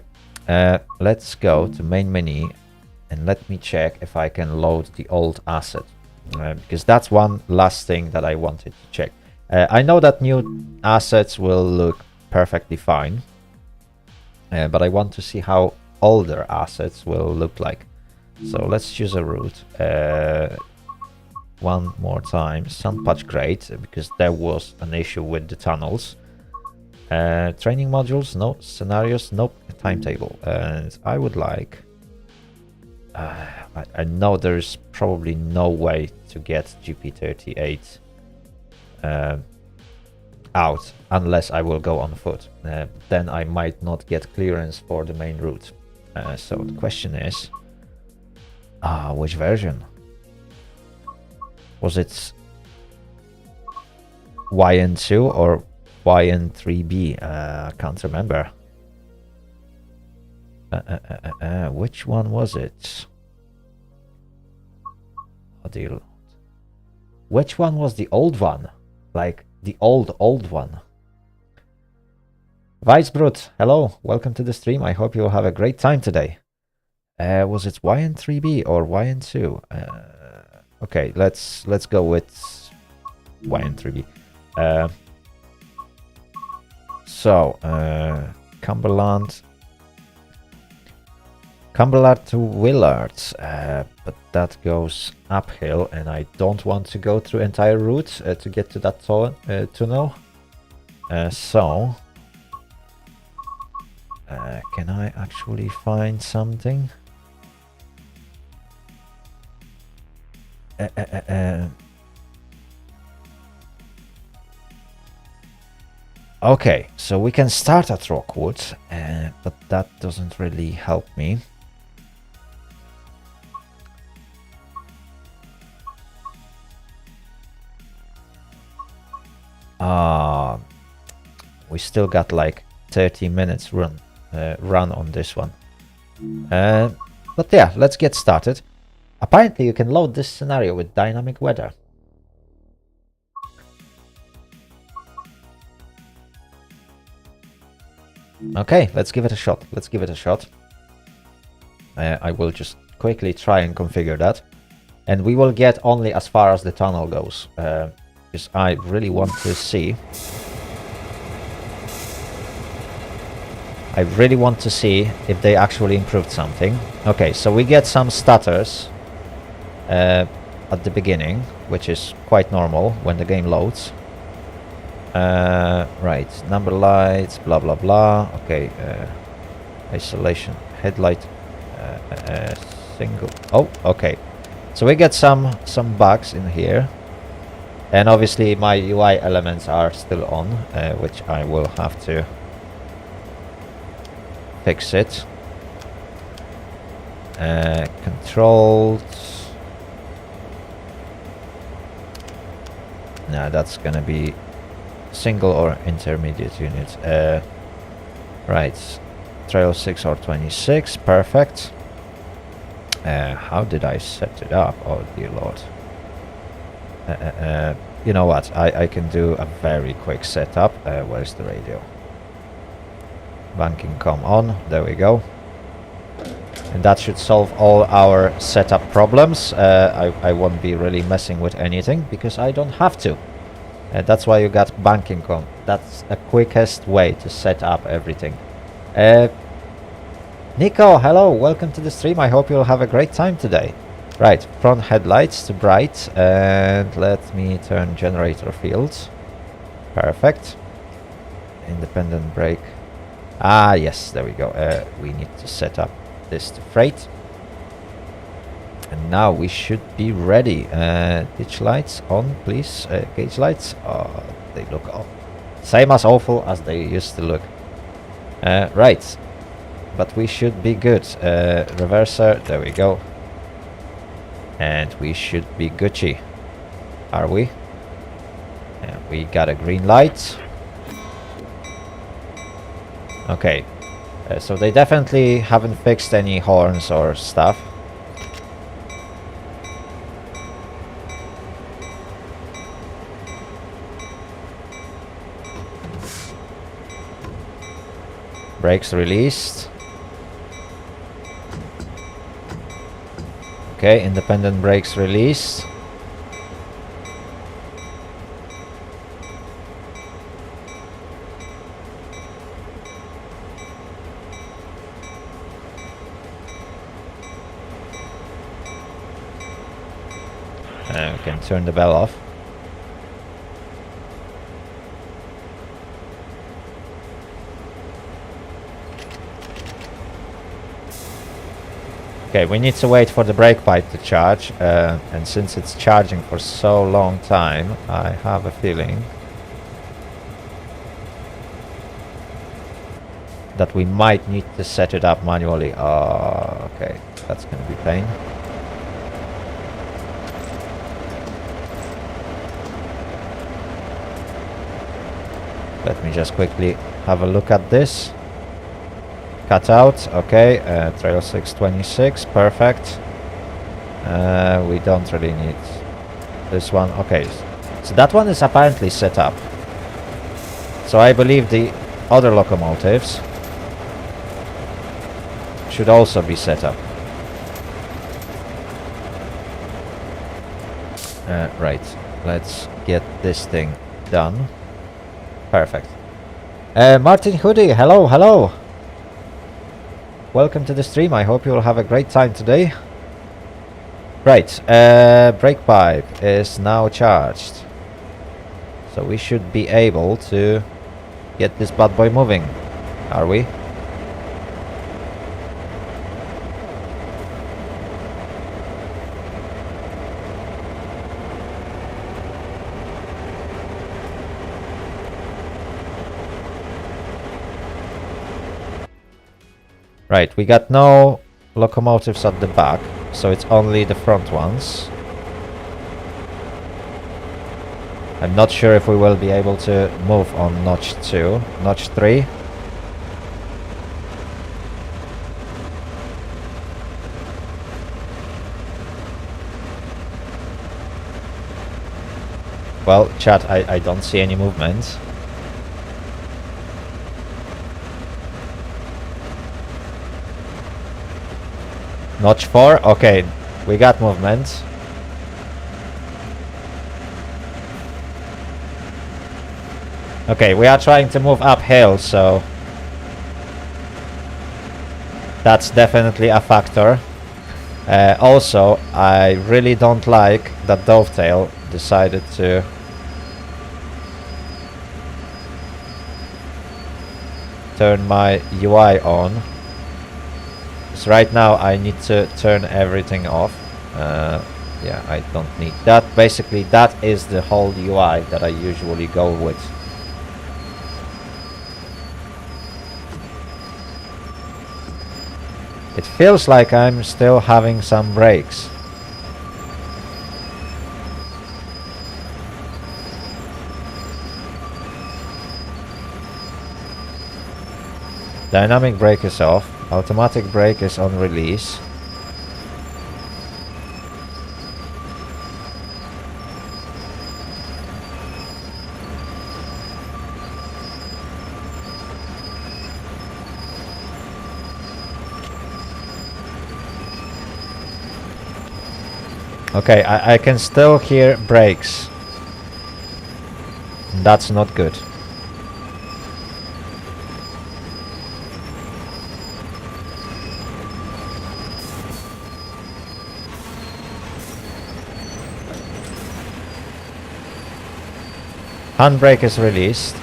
let's go to main menu and let me check if I can load the old asset. Because that's one last thing that I wanted to check. I know that new assets will look perfectly fine. But I want to see how older assets will look like. So let's choose a route. One more time. Sun patch great, because there was an issue with the tunnels. Training modules, no. Scenarios, nope. Timetable. And I would like... I know there's probably no way to get GP38 out unless I will go on foot. Then I might not get clearance for the main route. So the question is... which version? Was it YN2 or YN3B? I can't remember. Which one was it? Oh dear. Which one was the old one? Like the old one. Weisbrut, hello, welcome to the stream. I hope you'll have a great time today. Was it YN3B or YN2? Okay, let's go with YN3B. Cumberland to Willard, but that goes uphill, and I don't want to go through entire route to get to that tunnel. So, can I actually find something? Okay, so we can start at Rockwood, but that doesn't really help me. We still got like 30 minutes run on this one. But yeah, let's get started. Apparently you can load this scenario with dynamic weather. Okay, let's give it a shot. Let's give it a shot. I will just quickly try and configure that. And we will get only as far as the tunnel goes. Because I really want to see. I really want to see if they actually improved something. Okay, so we get some stutters at the beginning, which is quite normal when the game loads. Right, number lights, blah blah blah. Okay, isolation, headlight, single. Oh, okay. So we get some bugs in here, and obviously my UI elements are still on, which I will have to fix it. Controlled. Now that's gonna be single or intermediate unit. Right, trail 6 or 26, perfect. How did I set it up? Oh dear lord. You know what, I can do a very quick setup. Where's the radio? Banking com on, there we go. And that should solve all our setup problems. I won't be really messing with anything because I don't have to. That's why you got banking com. That's the quickest way to set up everything. Nico, hello, welcome to the stream. I hope you'll have a great time today. Right, front headlights to bright, and let me turn generator fields. Perfect. Independent brake. Ah, yes, there we go. We need to set up this to freight. And now we should be ready. Ditch lights on, please. Gauge lights. Oh, they look same as awful as they used to look. Right. But we should be good. Reverser, there we go. And we should be Gucci. Are we? And we got a green light. Okay. So they definitely haven't fixed any horns or stuff. Brakes released. Okay, independent brakes released. We can turn the bell off. Okay, we need to wait for the brake pipe to charge, and since it's charging for so long time, I have a feeling that we might need to set it up manually. Oh, okay, that's gonna be pain. Let me just quickly have a look at this. Cut out, okay, trail 626, perfect. We don't really need this one. Okay, so that one is apparently set up. So I believe the other locomotives should also be set up. Right, let's get this thing done. Perfect. Martin Hoodie, hello, hello. Welcome to the stream. I hope you will have a great time today. Right, brake pipe is now charged. So we should be able to get this bad boy moving. Are we? Right, we got no locomotives at the back, so it's only the front ones. I'm not sure if we will be able to move on notch 2, notch 3. Well, chat, I don't see any movement. Notch 4? Okay, we got movement. Okay, we are trying to move uphill, so that's definitely a factor. Also, I really don't like that Dovetail decided to turn my UI on. Because right now I need to turn everything off. Yeah, I don't need that. Basically, that is the whole UI that I usually go with. It feels like I'm still having some breaks. Dynamic brake is off. Automatic brake is on release. Okay, I can still hear brakes. That's not good. Handbrake is released.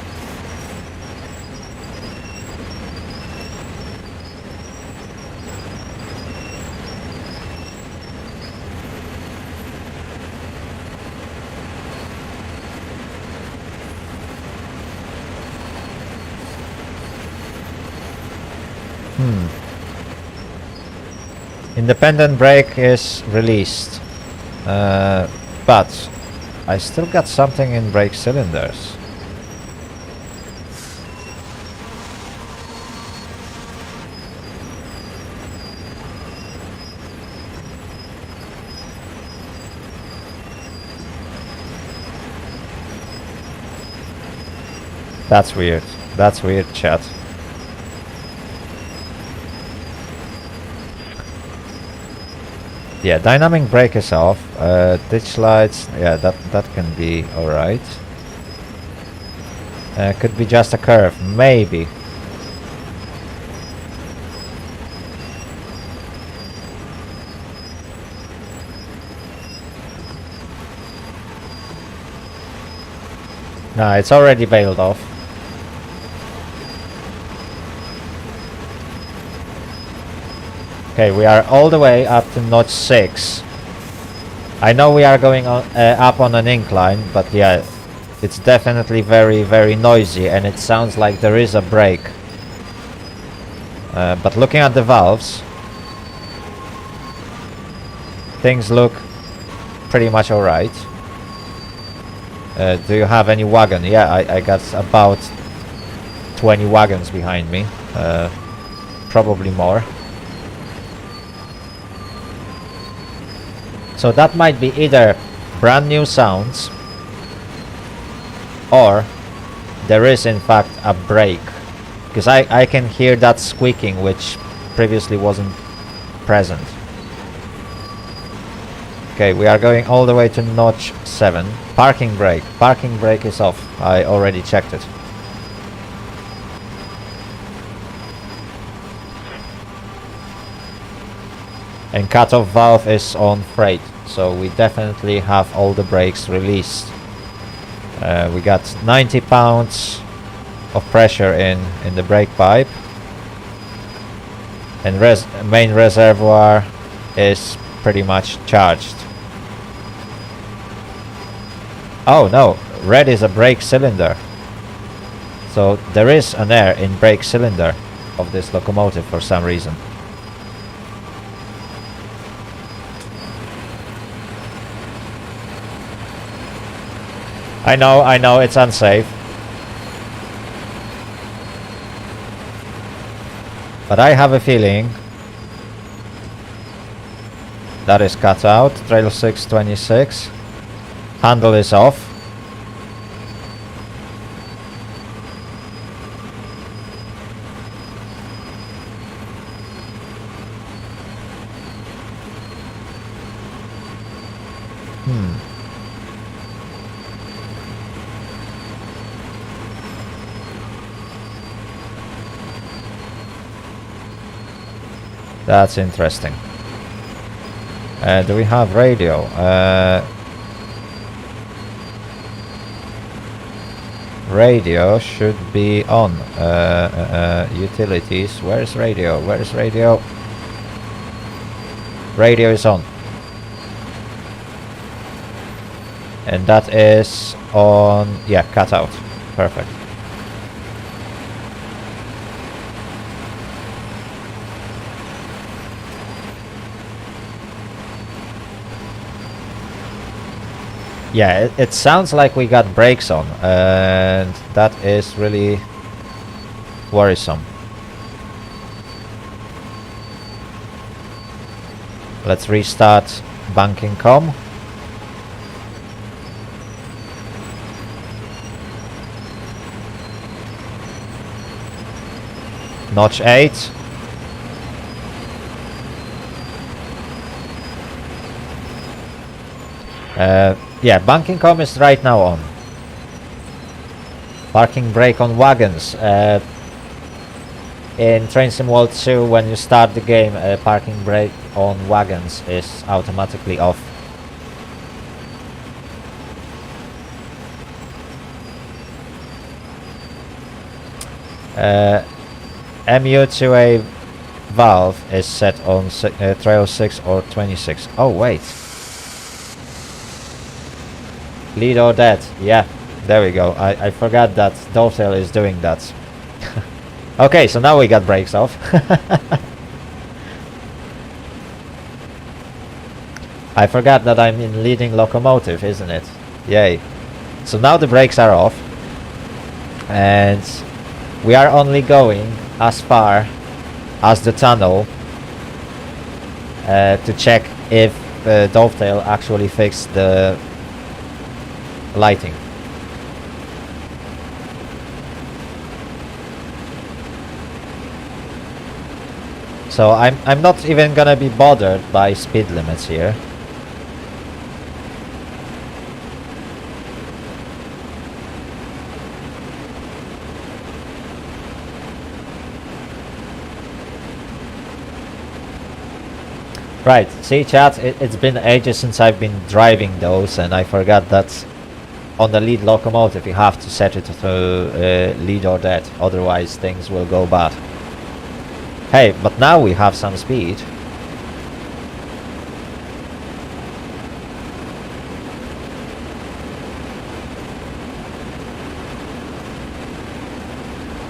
Independent brake is released. But I still got something in brake cylinders. That's weird. That's weird, chat. Yeah, dynamic brake is off. Ditch lights, yeah, that can be alright. Could be just a curve, maybe. Nah, it's already bailed off. Okay, we are all the way up to notch 6. I know we are going on, up on an incline, but yeah, it's definitely very, very noisy, and it sounds like there is a brake. But looking at the valves, things look pretty much alright. Do you have any wagon? Yeah, I got about 20 wagons behind me. Probably more. So that might be either brand new sounds, or there is in fact a brake, because I can hear that squeaking which previously wasn't present. Okay, we are going all the way to notch 7. Parking brake is off. I already checked it. And cutoff valve is on freight, so we definitely have all the brakes released. We got 90 pounds of pressure in the brake pipe, and main reservoir is pretty much charged. Oh no, red is a brake cylinder, so there is an air in brake cylinder of this locomotive for some reason. I know, it's unsafe. But I have a feeling that is cut out. Trail 626. Handle is off. That's interesting. Do we have radio? Radio should be on. Utilities. Where's radio? Where's radio? Radio is on. And that is on... yeah, cut out. Perfect. Yeah, it sounds like we got brakes on, and that is really worrisome. Let's restart banking com. Notch 8. Yeah, banking com is right now on. Parking brake on wagons. In Train Sim World 2, when you start the game, parking brake on wagons is automatically off. MU to a valve is set on trail 6 or 26. Oh wait. Lead or dead. Yeah, there we go. I forgot that Dovetail is doing that. Okay, so now we got brakes off. I forgot that I'm in leading locomotive, isn't it? Yay. So now the brakes are off. And we are only going as far as the tunnel to check if Dovetail actually fixed the lighting. So I'm not even gonna be bothered by speed limits here. Right, see chat, it's been ages since I've been driving those, and I forgot that on the lead locomotive you have to set it to lead or dead, otherwise things will go bad. Hey, but now we have some speed.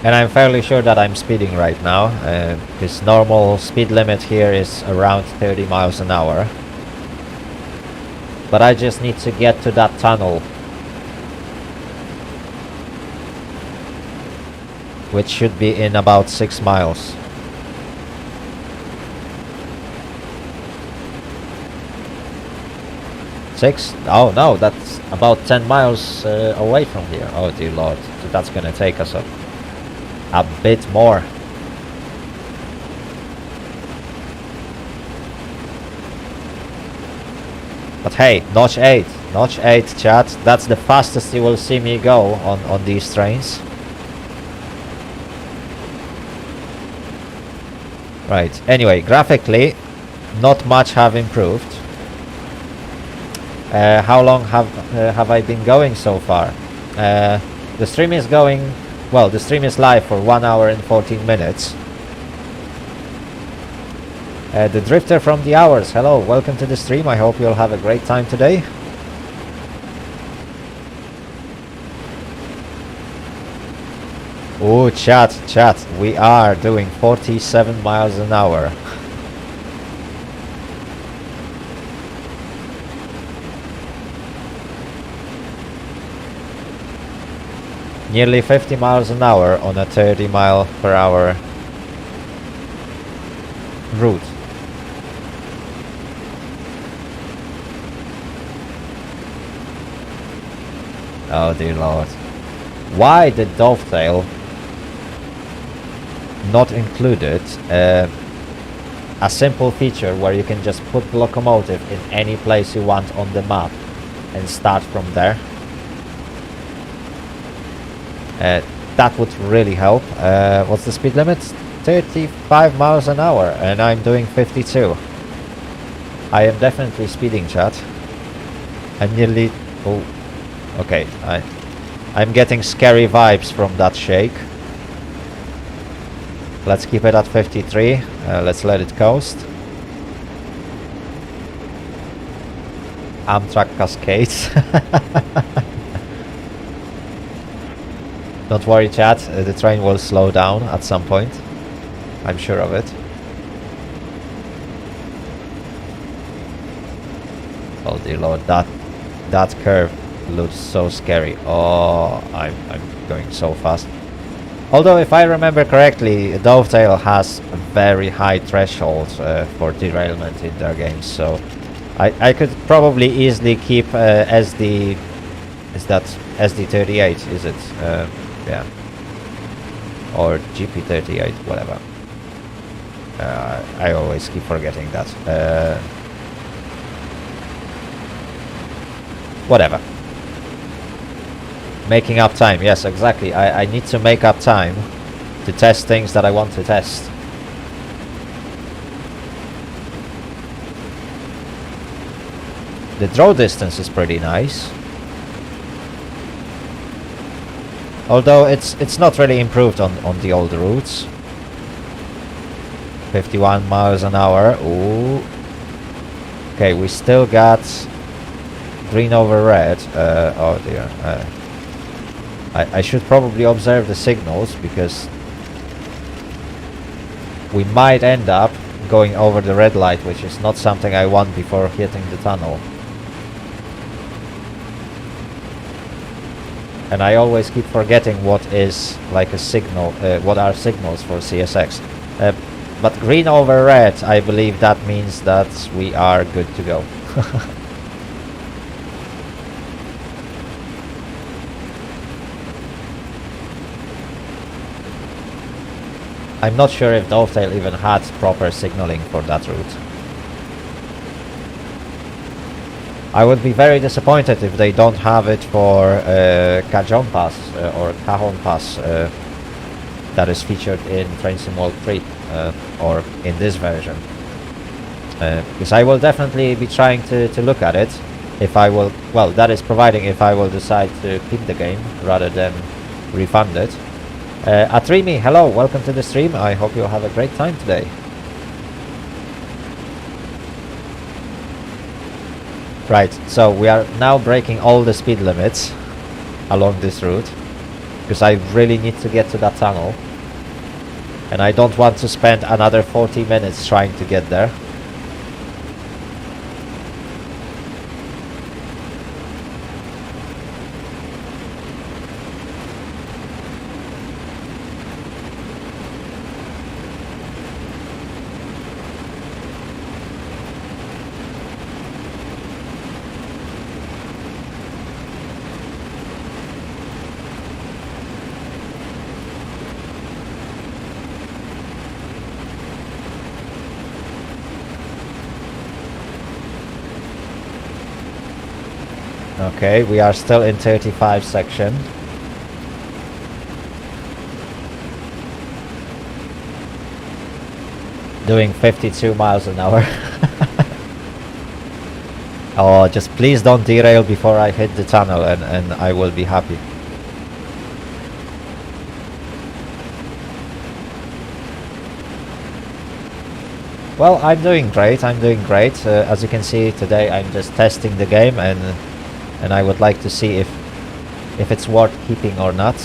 And I'm fairly sure that I'm speeding right now, because normal speed limit here is around 30 miles an hour. But I just need to get to that tunnel, which should be in about 6 miles. Six? Oh no, that's about 10 miles away from here. Oh dear lord, so that's gonna take us a bit more. But hey, notch 8 chat, that's the fastest you will see me go on these trains. Right, anyway, graphically not much have improved. How long have I been going so far? The stream is going, well, the stream is live for 1 hour and 14 minutes. The Drifter from the Hours, hello, welcome to the stream. I hope you'll have a great time today. Oh, chat, we are doing 47 miles an hour. Nearly 50 miles an hour on a 30 mile per hour route. Oh dear lord. Why did Dovetail not included a simple feature where you can just put the locomotive in any place you want on the map and start from there. That would really help. What's the speed limit? 35 miles an hour, and I'm doing 52. I am definitely speeding, chat. I'm nearly... Oh, okay. I'm getting scary vibes from that shake. Let's keep it at 53. Let's let it coast. Amtrak cascades. Don't worry, chat. The train will slow down at some point. I'm sure of it. Oh dear lord, that curve looks so scary. Oh, I'm going so fast. Although, if I remember correctly, Dovetail has a very high threshold for derailment in their games, so I could probably easily keep SD... Is that SD38, is it? Yeah. Or GP38, whatever. I always keep forgetting that. Whatever. Making up time, yes, exactly. I need to make up time to test things that I want to test. The draw distance is pretty nice. Although it's not really improved on the old routes. 51 miles an hour. Ooh. Okay, we still got green over red. Oh dear. I should probably observe the signals, because we might end up going over the red light, which is not something I want before hitting the tunnel. And I always keep forgetting what is like a signal, what are signals for CSX. But green over red, I believe that means that we are good to go. I'm not sure if Dovetail even had proper signaling for that route. I would be very disappointed if they don't have it for Cajon Pass or Cajon Pass that is featured in Train Sim World 3 or in this version. Because I will definitely be trying to look at it if I will, well, that is providing if I will decide to keep the game rather than refund it. Atrimi, hello, welcome to the stream. I hope you'll have a great time today. Right, so we are now breaking all the speed limits along this route, because I really need to get to that tunnel, and I don't want to spend another 40 minutes trying to get there. Okay, we are still in 35 section. Doing 52 miles an hour. Oh, just please don't derail before I hit the tunnel, and I will be happy. Well, I'm doing great, as you can see today I'm just testing the game, and I would like to see if it's worth keeping or not.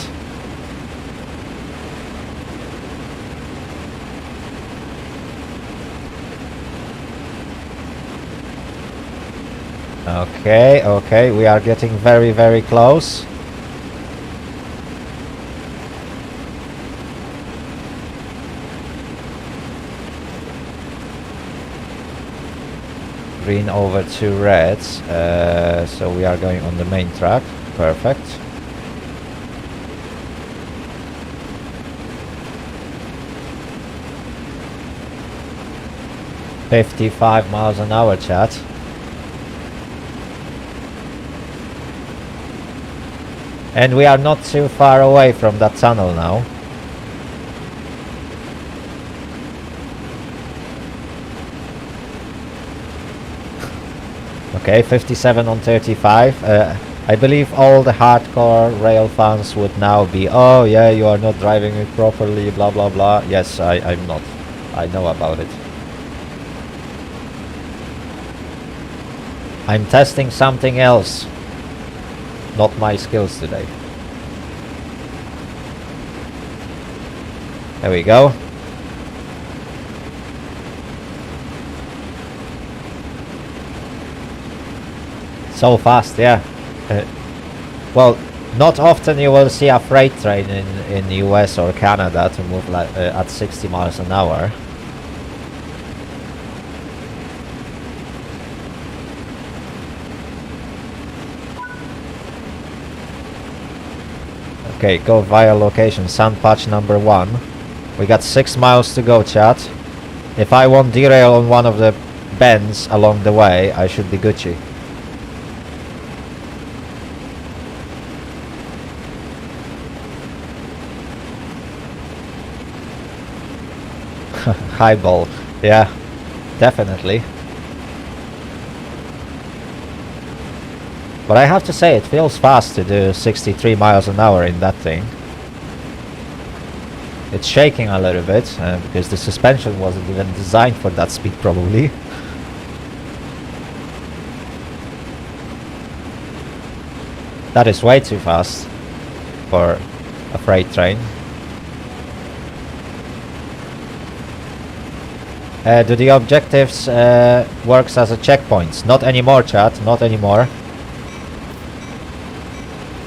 Okay, we are getting very, very close. Green over to red, so we are going on the main track. Perfect. .55 miles an hour, chat. And we are not too far away from that tunnel now. Okay, 57 on 35. I believe all the hardcore rail fans would now be, oh yeah, you are not driving it properly, blah blah blah. Yes, I'm not. I know about it. I'm testing something else. Not my skills today. There we go. So fast, yeah. Well, not often you will see a freight train in the US or Canada to move like at 60 miles an hour. Okay, go via location, sand patch number 1. We got 6 miles to go, chat. If I won't derail on one of the bends along the way, I should be Gucci. Highball, yeah, definitely. But I have to say, it feels fast to do 63 miles an hour in that thing. It's shaking a little bit, because the suspension wasn't even designed for that speed, probably. That is way too fast for a freight train. Do the objectives works as a checkpoints? Not anymore, chat, not anymore.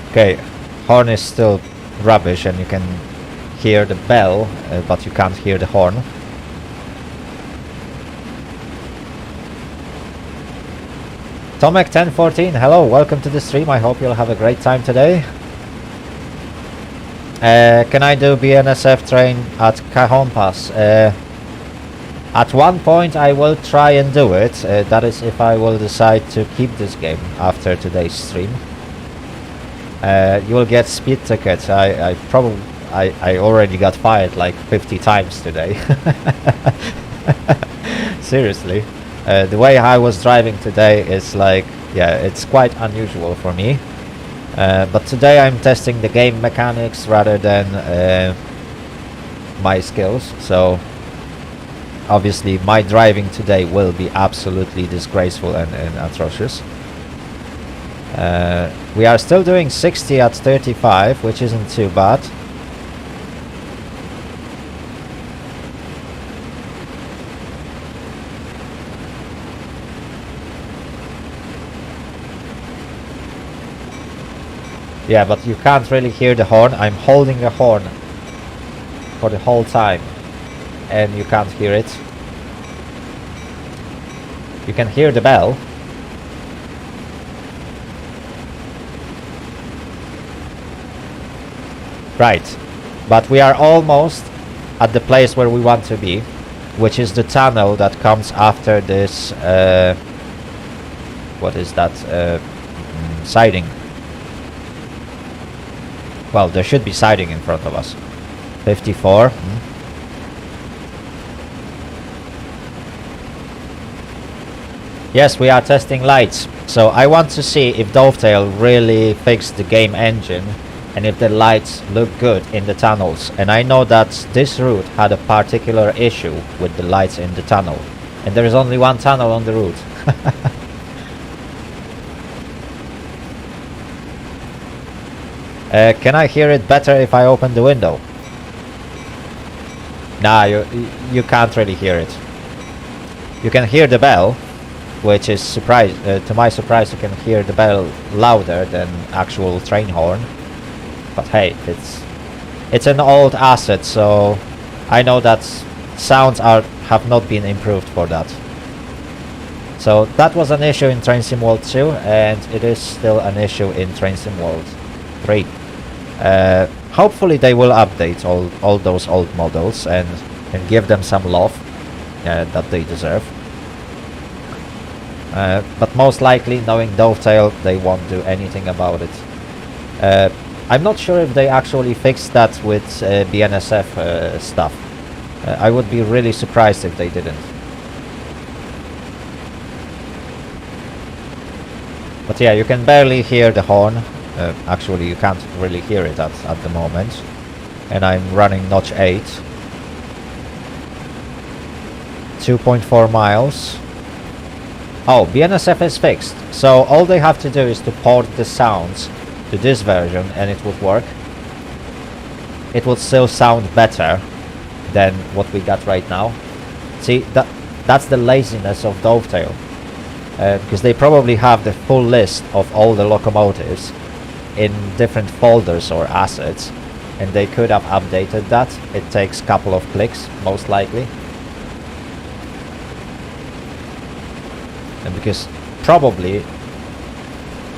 Okay, horn is still rubbish and you can hear the bell, but you can't hear the horn. Tomek1014, hello, welcome to the stream. I hope you'll have a great time today. Can I do BNSF train at Cajon Pass? At one point I will try and do it. That is if I will decide to keep this game after today's stream. You will get speed tickets. I already got fired like 50 times today. Seriously. The way I was driving today is like, yeah, it's quite unusual for me. But today I'm testing the game mechanics rather than my skills. So obviously my driving today will be absolutely disgraceful and atrocious. We are still doing 60 at 35, which isn't too bad. Yeah, but you can't really hear the horn. I'm holding the horn for the whole time and you can't hear it. You can hear the bell. Right, but we are almost at the place where we want to be, which is the tunnel that comes after this, what is that, siding. Well, there should be siding in front of us. 54. Yes, we are testing lights. So I want to see if Dovetail really fixed the game engine and if the lights look good in the tunnels. And I know that this route had a particular issue with the lights in the tunnel. And there is only one tunnel on the route. Can I hear it better if I open the window? Nah, you can't really hear it. You can hear the bell, which is to my surprise you can hear the bell louder than actual train horn. But hey, it's an old asset, so I know that sounds have not been improved for that. So that was an issue in Train Sim World 2, and it is still an issue in Train Sim World 3. Hopefully they will update all those old models and give them some love that they deserve. But most likely, knowing Dovetail, they won't do anything about it. I'm not sure if they actually fixed that with BNSF stuff. I would be really surprised if they didn't. But yeah, you can barely hear the horn. Actually, you can't really hear it at the moment. And I'm running notch 8. 2.4 miles. Oh, BNSF is fixed. So all they have to do is to port the sounds to this version and it would work. It would still sound better than what we got right now. See, that's the laziness of Dovetail. Because they probably have the full list of all the locomotives in different folders or assets, and they could have updated that. It takes a couple of clicks, most likely. And because probably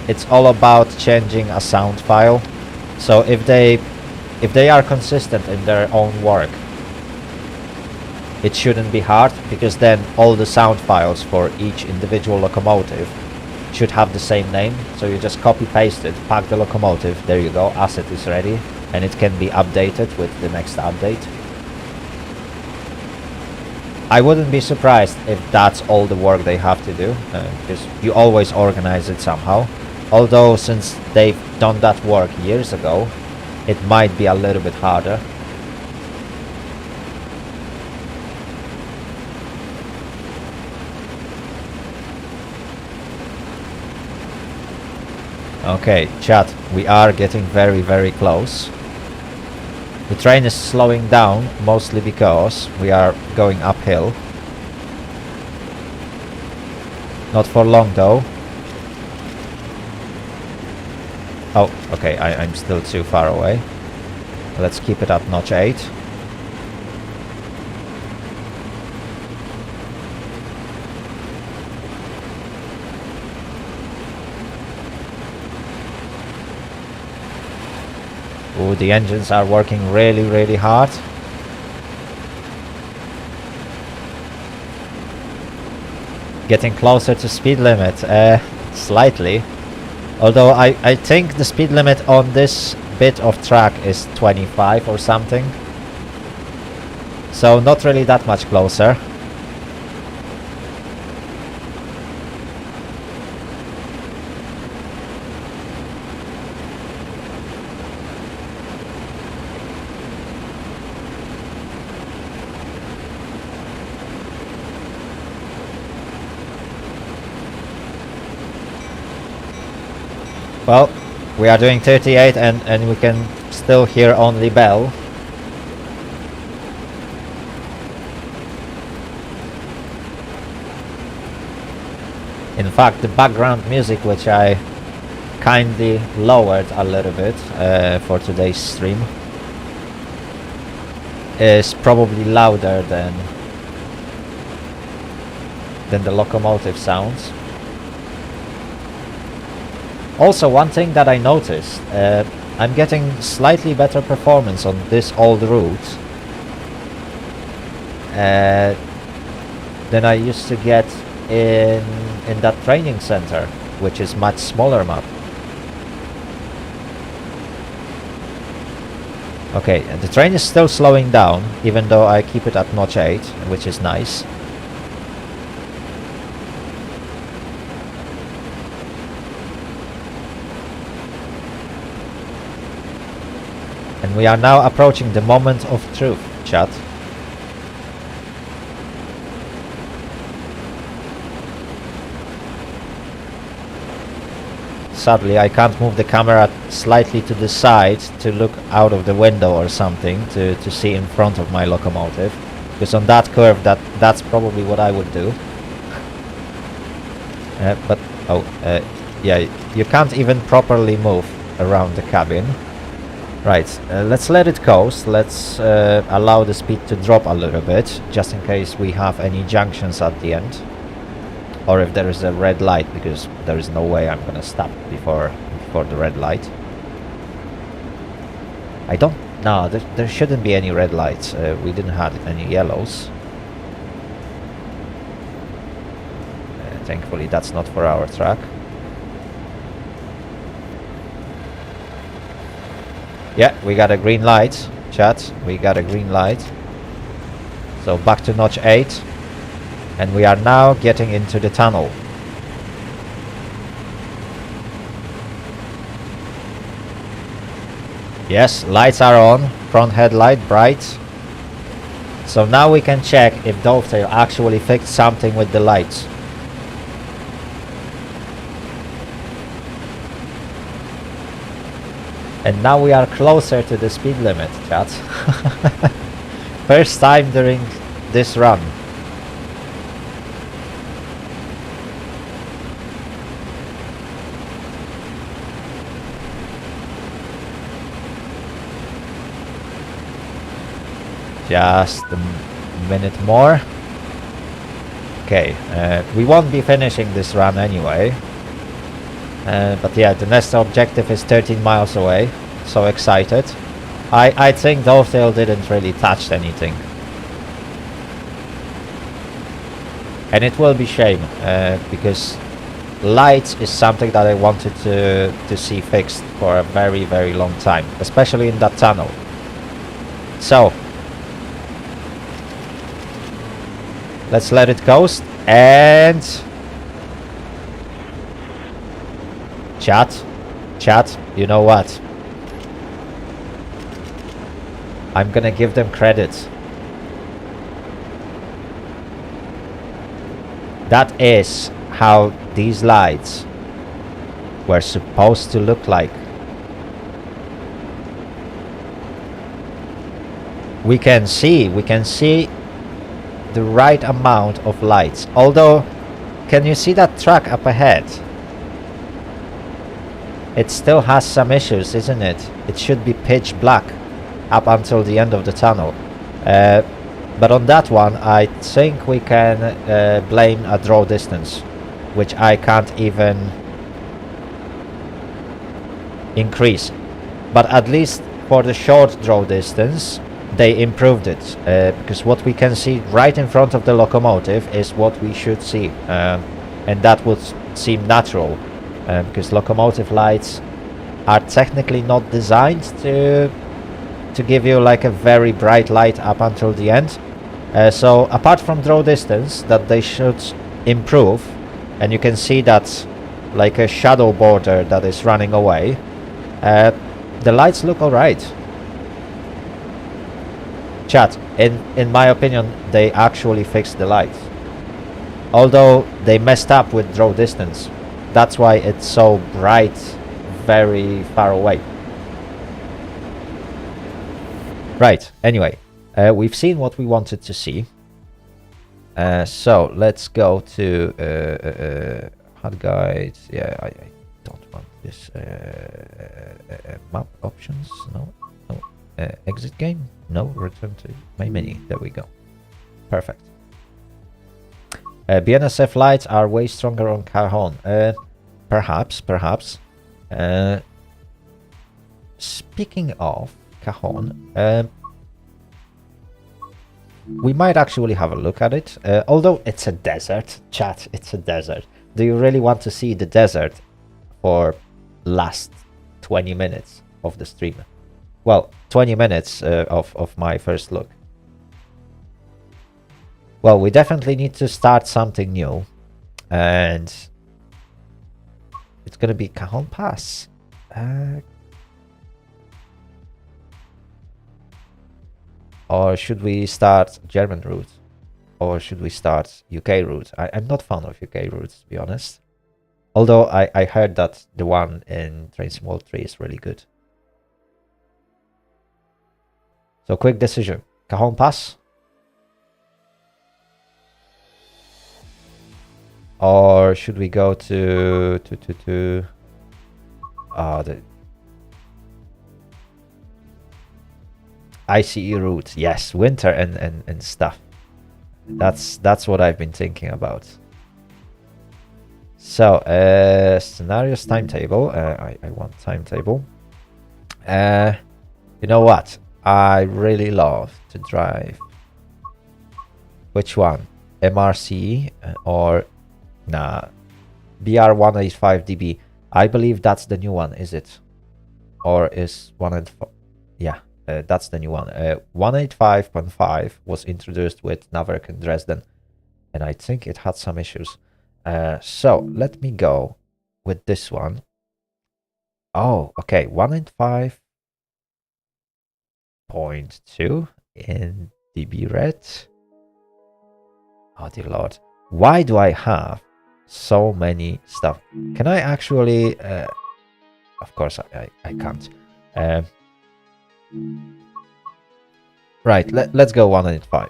it's all about changing a sound file. So if they are consistent in their own work, it shouldn't be hard, because then all the sound files for each individual locomotive should have the same name. So you just copy paste it, pack the locomotive, there you go, asset is ready, and it can be updated with the next update. I wouldn't be surprised if that's all the work they have to do, because you always organize it somehow. Although since they've done that work years ago, it might be a little bit harder. Okay, chat, we are getting very, very close. The train is slowing down, mostly because we are going uphill. Not for long though. Oh, okay, I'm still too far away. Let's keep it at notch 8. Ooh, the engines are working really, really hard. Getting closer to speed limit, slightly. Although I think the speed limit on this bit of track is 25 or something. So not really that much closer. Well, we are doing 38 and we can still hear only bell. In fact, the background music, which I kindly lowered a little bit for today's stream, is probably louder than the locomotive sounds. Also, one thing that I noticed, I'm getting slightly better performance on this old route than I used to get in that training center, which is much smaller map. Okay, the train is still slowing down, even though I keep it at notch 8, which is nice. And we are now approaching the moment of truth, chat. Sadly, I can't move the camera slightly to the side to look out of the window or something to see in front of my locomotive. Because on that curve, that's probably what I would do. Yeah, you can't even properly move around the cabin. Right, let's let it coast. Let's allow the speed to drop a little bit, just in case we have any junctions at the end. Or if there is a red light, because there is no way I'm gonna stop before the red light. No, there shouldn't be any red lights. We didn't have any yellows. Thankfully, that's not for our track. Yeah, we got a green light, chat. We got a green light. So back to notch 8. And we are now getting into the tunnel. Yes, lights are on. Front headlight bright. So now we can check if Dovetail actually fixed something with the lights. And now we are closer to the speed limit, chat. First time during this run. Just a minute more. Okay, we won't be finishing this run anyway. But yeah, the next objective is 13 miles away. So excited. I think Dovetail didn't really touch anything. And it will be shame, because lights is something that I wanted to see fixed for a very, very long time. Especially in that tunnel. So let's let it coast, and chat, you know what? I'm gonna give them credit. That is how these lights were supposed to look like. We can see the right amount of lights. Although, can you see that truck up ahead? It still has some issues, isn't it? It should be pitch black up until the end of the tunnel. But on that one, I think we can blame a draw distance, which I can't even increase. But at least for the short draw distance, they improved it, because what we can see right in front of the locomotive is what we should see, and that would seem natural, because locomotive lights are technically not designed to give you like a very bright light up until the end. So apart from draw distance that they should improve, and you can see that like a shadow border that is running away, the lights look alright. Chat, in my opinion, they actually fixed the lights. Although they messed up with draw distance. That's why it's so bright very far away. Right, anyway, we've seen what we wanted to see. So let's go to HUD guides. Yeah, I don't want this map options. No. Exit game? No, return to my menu. There we go. Perfect. BNSF lights are way stronger on Cajon. Perhaps. Speaking of Cajon, we might actually have a look at it. Although it's a desert, chat, it's a desert. Do you really want to see the desert for last 20 minutes of the stream? Well, 20 minutes of my first look. Well, we definitely need to start something new. And it's going to be Cajon Pass. Or should we start German route? Or should we start UK route? I'm not fan of UK routes, to be honest. Although I heard that the one in Train Sim 3 is really good. So quick decision. Cajon Pass? Or should we go to the ICE route? Yes, winter and stuff. That's what I've been thinking about. So scenarios timetable. I want timetable. You know what? I really love to drive. Which one? MRC or nah? BR185DB. I believe that's the new one, is it? Or is That's the new one. 185.5 was introduced with Navarre and Dresden, and I think it had some issues. So let me go with this one. Oh, okay, 185.2 in DB red. Oh dear lord, why do I have so many stuff? Can I actually? Of course, I can't. Right, let's go 185.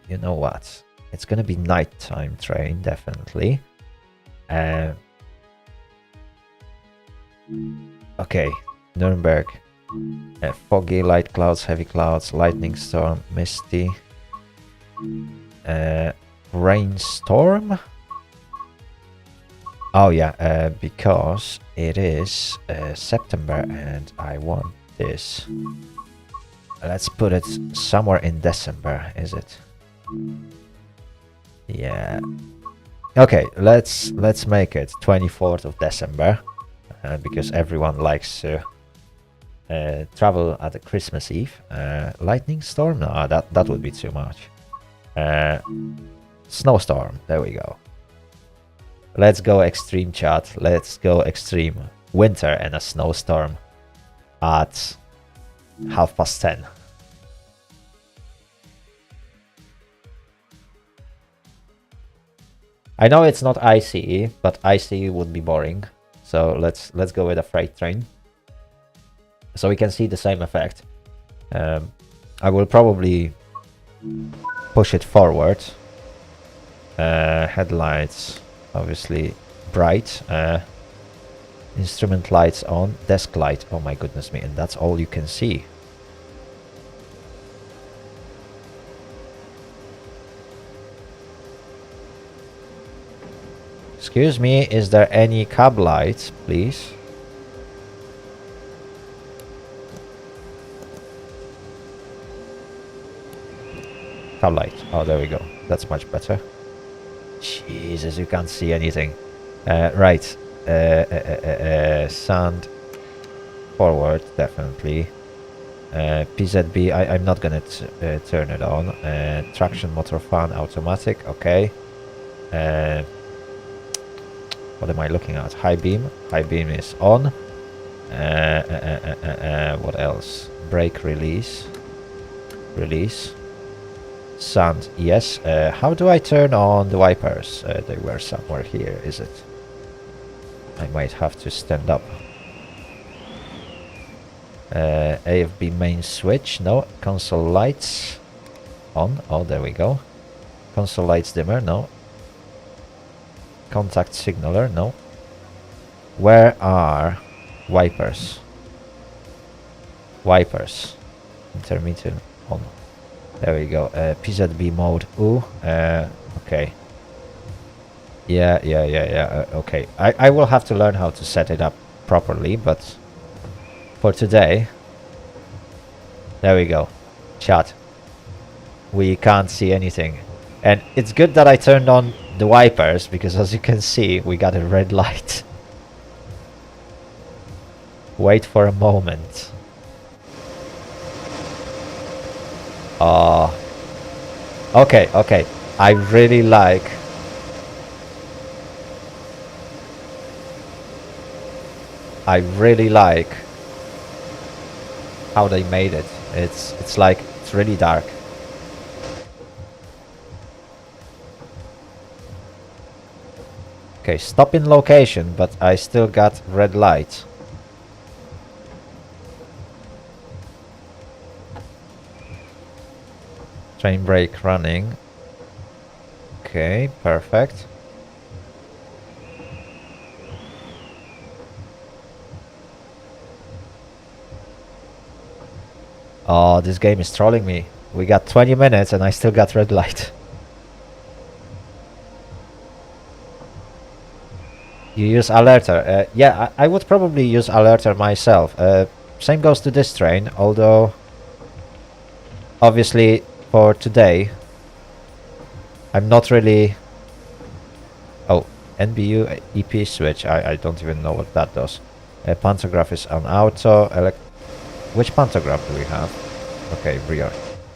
You know what? It's gonna be nighttime train, definitely. Okay, Nuremberg. Foggy, light clouds, heavy clouds, lightning storm, misty. Rainstorm. Oh yeah, because it is September and I want this. Let's put it somewhere in December, is it? Yeah. Okay, let's make it 24th of December, because everyone likes to travel at the Christmas Eve. Lightning storm? No, that would be too much. Snowstorm. There we go. Let's go extreme, chat. Let's go extreme. Winter and a snowstorm at 10:30. I know it's not ICE, but ICE would be boring. So let's go with a freight train, so we can see the same effect. I will probably push it forward. Headlights, obviously bright. Instrument lights on, desk light. Oh my goodness me, and that's all you can see. Excuse me, is there any cab lights, please? Cab light. Oh, there we go. That's much better. Jesus, you can't see anything. Right. Sound forward, definitely. PZB, I'm not gonna turn it on. Traction motor fan, automatic, okay. What am I looking at? High beam. High beam is on. What else? Brake release. Release. Sound, yes. How do I turn on the wipers? They were somewhere here, is it? I might have to stand up. AFB main switch. No. Console lights. On. Oh, there we go. Console lights dimmer. No. Contact signaler. No. Where are wipers? Wipers. Intermittent. On. There we go. PZB mode. Ooh. Okay. Yeah. Okay. I will have to learn how to set it up properly, but for today, there we go. Chat. We can't see anything. And it's good that I turned on the wipers, because as you can see, we got a red light. Wait for a moment. Okay. I really like how they made it. It's like it's really dark. Okay, stop in location, but I still got red light. Train brake running. Okay, perfect. Oh, this game is trolling me. We got 20 minutes and I still got red light. You use alerter. Yeah, I would probably use alerter myself. Same goes to this train, although obviously for today I'm not really... Oh, NBU EP switch. I don't even know what that does. Pantograph is on auto. Which pantograph do we have? Okay, rear.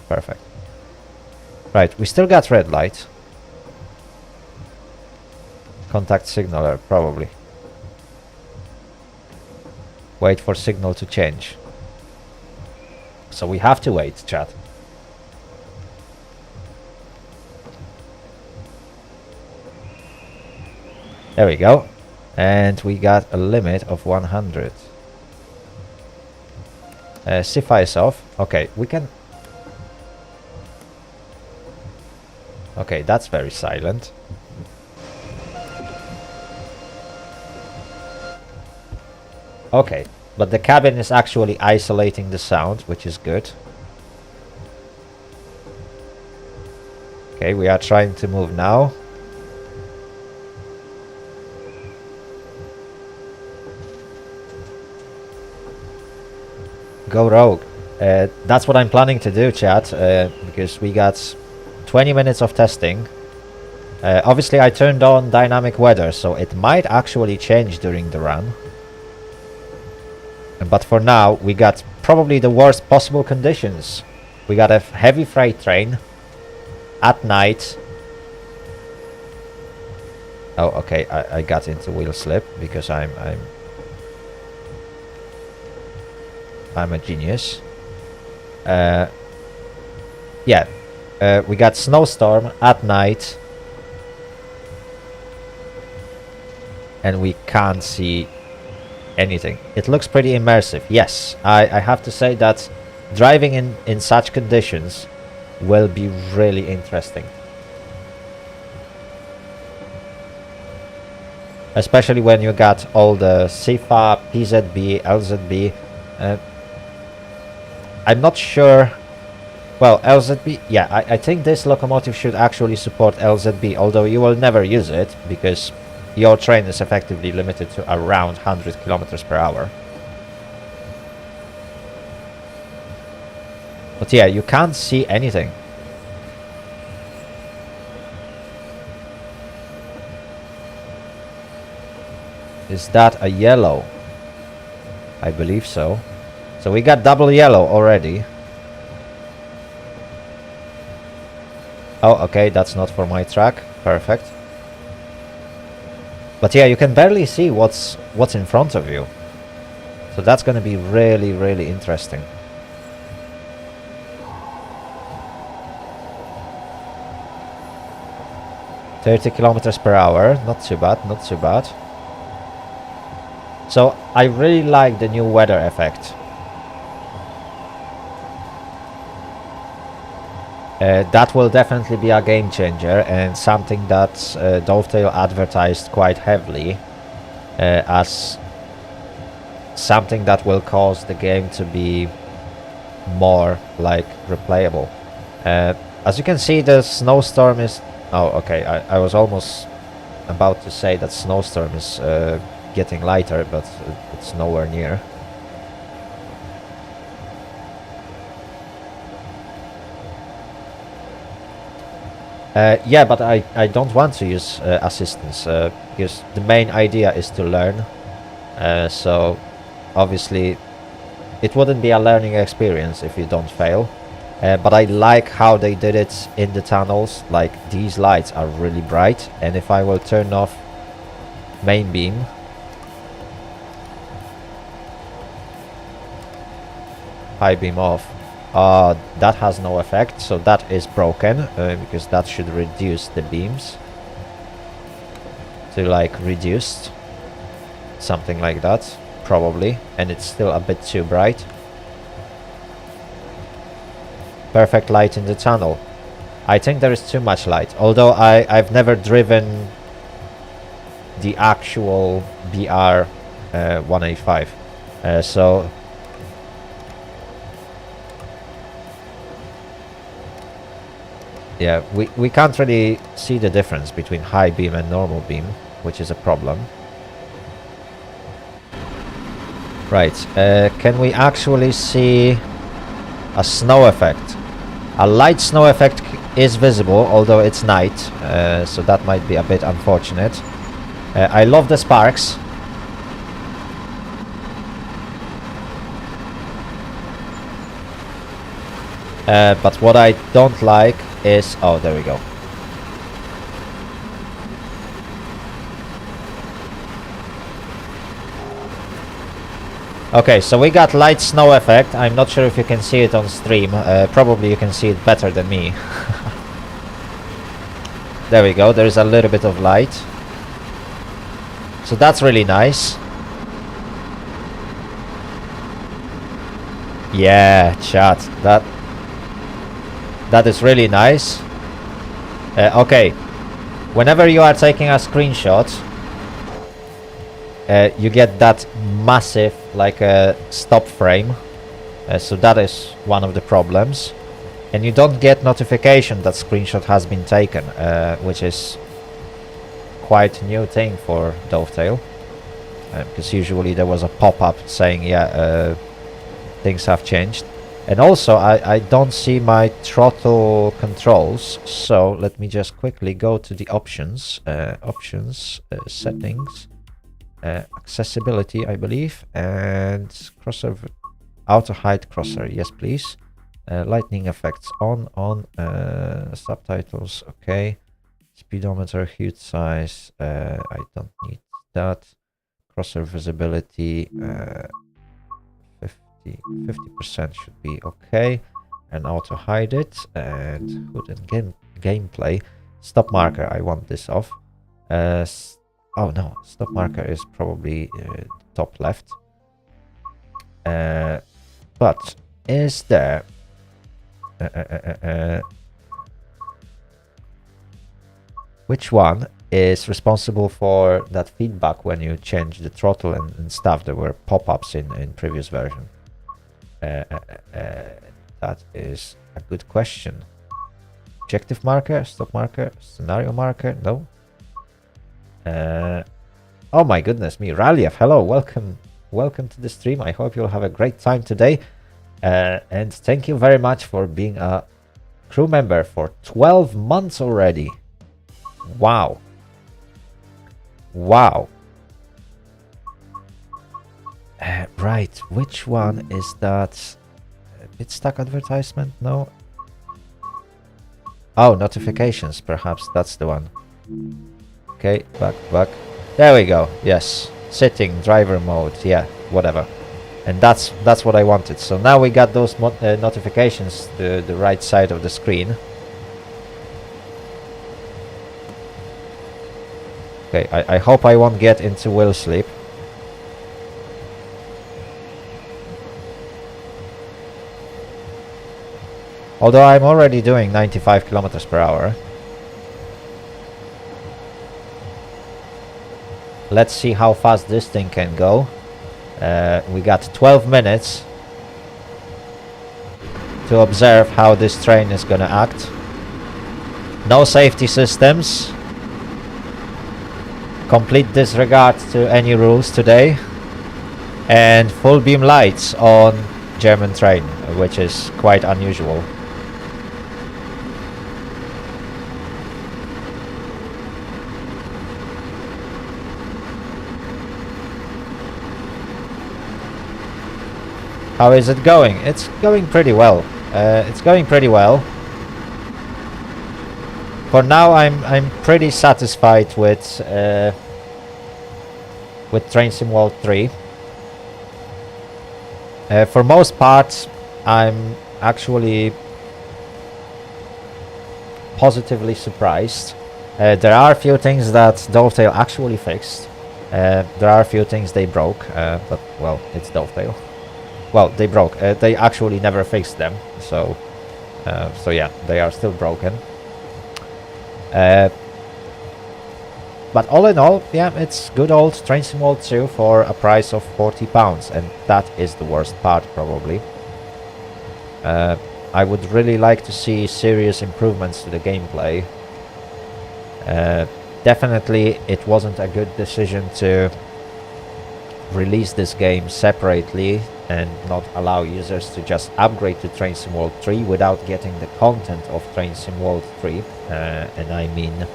Perfect. Right, we still got red light. Contact signaler, probably. Wait for signal to change. So we have to wait, chat. There we go. And we got a limit of 100. CFI is off. Okay, we can... Okay, that's very silent. Okay, but the cabin is actually isolating the sound, which is good. Okay, we are trying to move now. Go rogue. That's what I'm planning to do, chat, because we got 20 minutes of testing. Obviously, I turned on dynamic weather, so it might actually change during the run. But for now, we got probably the worst possible conditions. We got a heavy freight train at night. Oh, okay, I got into wheel slip because I'm a genius. Yeah, we got snowstorm at night. And we can't see anything. It looks pretty immersive. Yes, I have to say that driving in such conditions will be really interesting. Especially when you got all the CFA, PZB, LZB. I'm not sure. Well, LZB, yeah, I think this locomotive should actually support LZB, although you will never use it because your train is effectively limited to around 100 kilometers per hour. But yeah, you can't see anything. Is that a yellow? I believe so. So we got double yellow already. Oh, okay, that's not for my track. Perfect. But yeah, you can barely see what's in front of you. So that's going to be really, really interesting. "30 kilometers per hour, not too bad, not too bad." So I really like the new weather effect. That will definitely be a game changer and something that Dovetail advertised quite heavily as something that will cause the game to be more like replayable. As you can see, the snowstorm is... Oh, okay, I was almost about to say that snowstorm is getting lighter, but it's nowhere near. Yeah, but I don't want to use assistance because the main idea is to learn. So obviously it wouldn't be a learning experience if you don't fail. But I like how they did it in the tunnels. Like, these lights are really bright, and if I will turn off main beam, high beam off, that has no effect, so that is broken, because that should reduce the beams to like reduced, something like that, probably, and it's still a bit too bright. Perfect light in the tunnel. I think there is too much light, although I've never driven the actual BR 185, so yeah, we can't really see the difference between high beam and normal beam, which is a problem. Right, can we actually see a snow effect? A light snow effect is visible, although it's night, so that might be a bit unfortunate. I love the sparks. But what I don't like is... Oh, there we go. Okay, so we got light snow effect. I'm not sure if you can see it on stream. Probably you can see it better than me. There we go. There's a little bit of light. So that's really nice. Yeah, chat. That is really nice. Okay. Whenever you are taking a screenshot, you get that massive, like a stop frame. So that is one of the problems. And you don't get notification that screenshot has been taken, which is quite a new thing for Dovetail. Because usually there was a pop-up saying, yeah, things have changed. And also, I don't see my throttle controls. So let me just quickly go to the options. Settings. Accessibility, I believe, and crosser, auto hide crosser, yes please. Lightning effects on, subtitles, okay. Speedometer, hue size, I don't need that. Crosser visibility, 50% should be okay. And auto hide it, and HUD and gameplay. Stop marker, I want this off. Oh no, stop marker is probably top left. But is there... which one is responsible for that feedback when you change the throttle and stuff? There were pop-ups in previous version. That is a good question. Objective marker, stop marker, scenario marker, no. Oh my goodness me, Raliev, hello, welcome to the stream. I hope you'll have a great time today, and thank you very much for being a crew member for 12 months already. Wow. Right, which one is that? Bit stuck advertisement? No. Oh, notifications, perhaps that's the one. Okay, back. There we go. Yes, setting, driver mode. Yeah, whatever. And that's what I wanted. So now we got those notifications to the right side of the screen. Okay, I hope I won't get into wheel sleep. Although I'm already doing 95 kilometers per hour. Let's see how fast this thing can go. We got 12 minutes to observe how this train is gonna act. No safety systems. Complete disregard to any rules today. And full beam lights on German train, which is quite unusual. How is it going? It's going pretty well. For now, I'm pretty satisfied with Train Sim World 3. For most parts, I'm actually positively surprised. There are a few things that Dovetail actually fixed. There are a few things they broke, but well, it's Dovetail. Well, they broke. They actually never fixed them, so yeah, they are still broken. But all in all, yeah, it's good old Train Sim World 2 for a price of £40, and that is the worst part, probably. I would really like to see serious improvements to the gameplay. Definitely, it wasn't a good decision to release this game separately and not allow users to just upgrade to Train Sim World 3 without getting the content of Train Sim World 3. And I mean,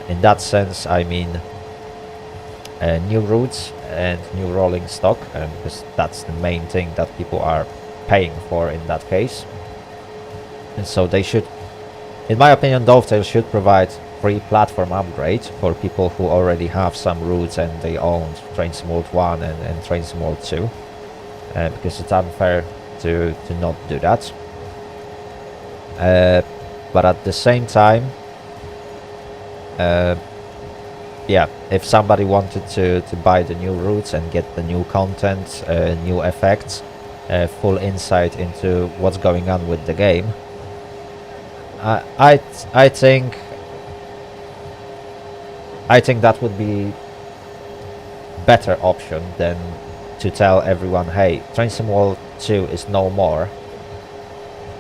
in that sense, I mean new routes and new rolling stock, because that's the main thing that people are paying for in that case. And so they should, in my opinion, Dovetail should provide free platform upgrade for people who already have some routes and they own Train Sim World 1 and Train Sim World 2. Because it's unfair to not do that. But at the same time, yeah, if somebody wanted to buy the new routes and get the new content, new effects, full insight into what's going on with the game, I think that would be better option than to tell everyone, hey, Train Sim World 2 is no more,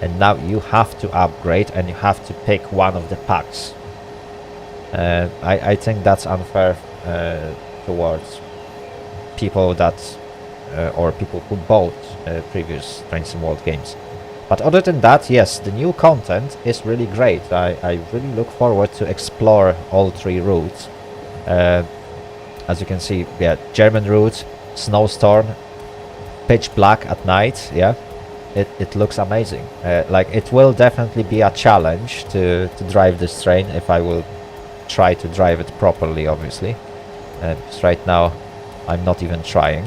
and now you have to upgrade and you have to pick one of the packs. I think that's unfair towards people that or people who bought previous Train Sim World games. But other than that, yes, the new content is really great. I really look forward to explore all 3 routes. As you can see, yeah, German route, snowstorm, pitch black at night, yeah, it looks amazing. Like, it will definitely be a challenge to drive this train if I will try to drive it properly, obviously. Because right now I'm not even trying.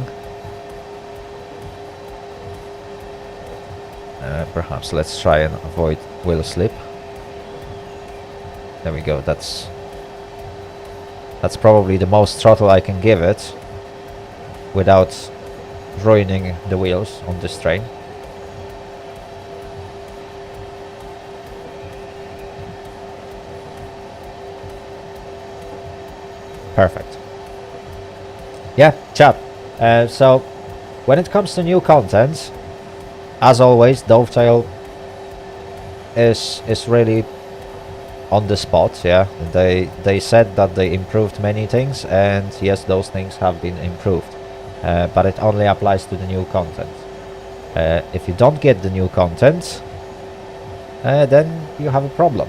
Perhaps let's try and avoid wheel slip. There we go. That's probably the most throttle I can give it without ruining the wheels on this train. Perfect. Yeah, chat. So when it comes to new content, as always, Dovetail is really on the spot. Yeah, they said that they improved many things, and yes, those things have been improved, but it only applies to the new content. If you don't get the new content, then you have a problem.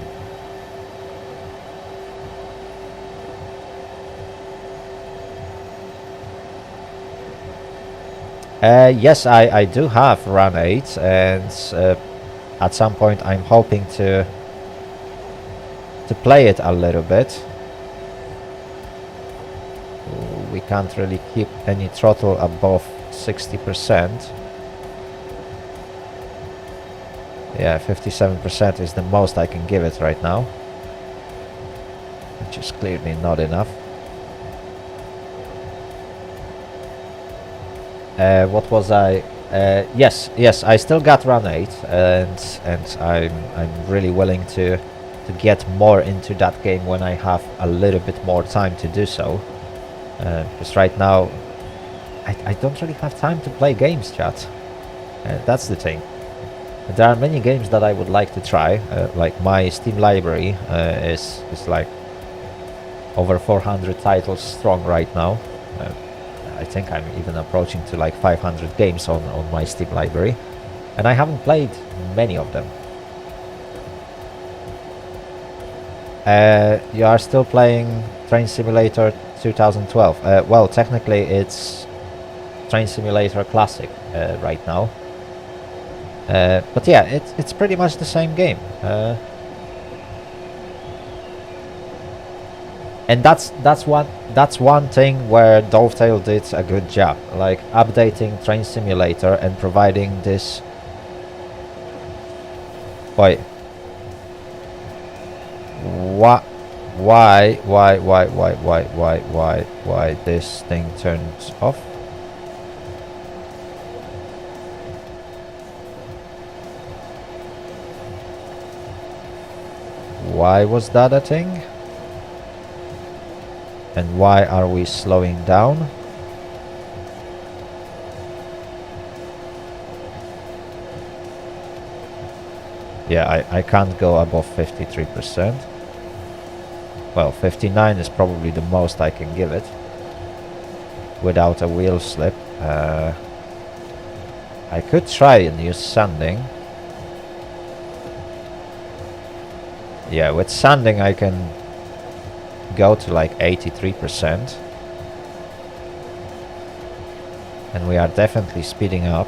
Yes, I do have Run 8, and at some point I'm hoping to play it a little bit. We can't really keep any throttle above 60%. Yeah, 57% is the most I can give it right now, which is clearly not enough. What was I? Yes, I still got Run 8, and I'm really willing to get more into that game when I have a little bit more time to do so. Because right now, I don't really have time to play games, chat. That's the thing. There are many games that I would like to try. Like, my Steam library is like over 400 titles strong right now. I think I'm even approaching to like 500 games on my Steam library, and I haven't played many of them. You are still playing Train Simulator 2012. Well, technically it's Train Simulator Classic right now. But yeah, it's pretty much the same game. And that's one thing where Dovetail did a good job, like updating Train Simulator and providing this. Wait. What? Why this thing turned off? Why was that a thing? And why are we slowing down? Yeah, I can't go above 53%. Well, 59 is probably the most I can give it without a wheel slip. I could try and use sanding. Yeah, with sanding I can go to like 83%, and we are definitely speeding up.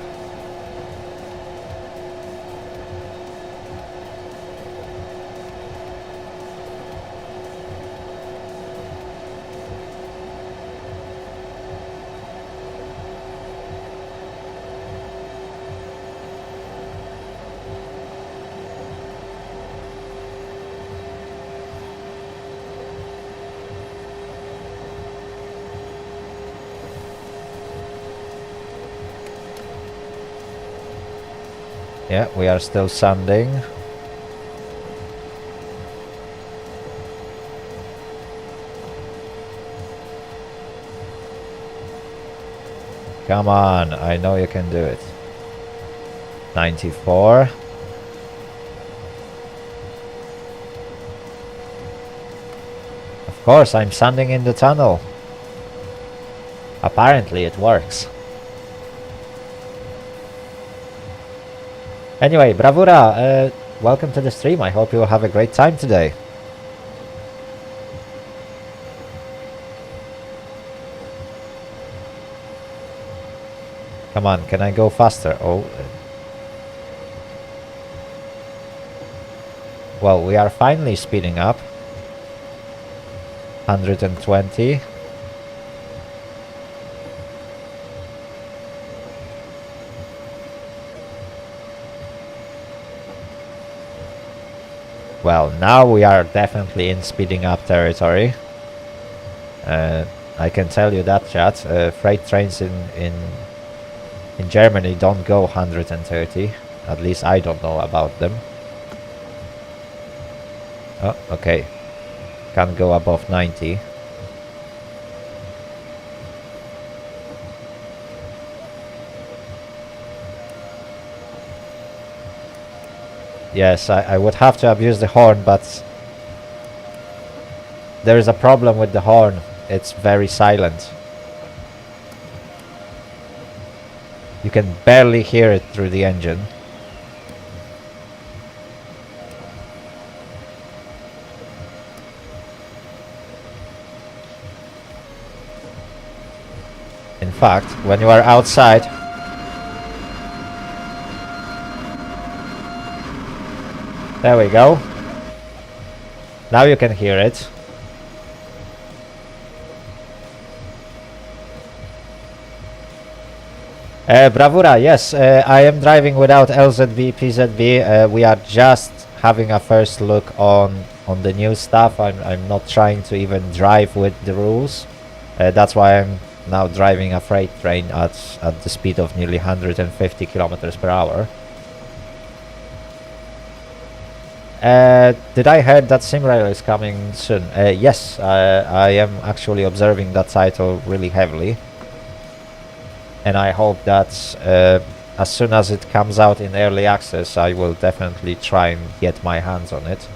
Yeah, we are still sanding. Come on, I know you can do it. 94. Of course, I'm sanding in the tunnel. Apparently it works. Anyway, Bravura, welcome to the stream. I hope you will have a great time today. Come on, can I go faster? Oh. Well, we are finally speeding up. 120. Well, now we are definitely in speeding up territory. I can tell you that, chat. Freight trains in Germany don't go 130. At least I don't know about them. Oh, okay. Can't go above 90. Yes, I would have to abuse the horn, but there is a problem with the horn. It's very silent. You can barely hear it through the engine. In fact, when you are outside, there we go. Now you can hear it. Bravura, yes, I am driving without LZB, PZB. We are just having a first look on the new stuff. I'm not trying to even drive with the rules. That's why I'm now driving a freight train at the speed of nearly 150 kilometers per hour. Did I hear that SimRail is coming soon? Yes, I am actually observing that title really heavily. And I hope that as soon as it comes out in early access, I will definitely try and get my hands on it.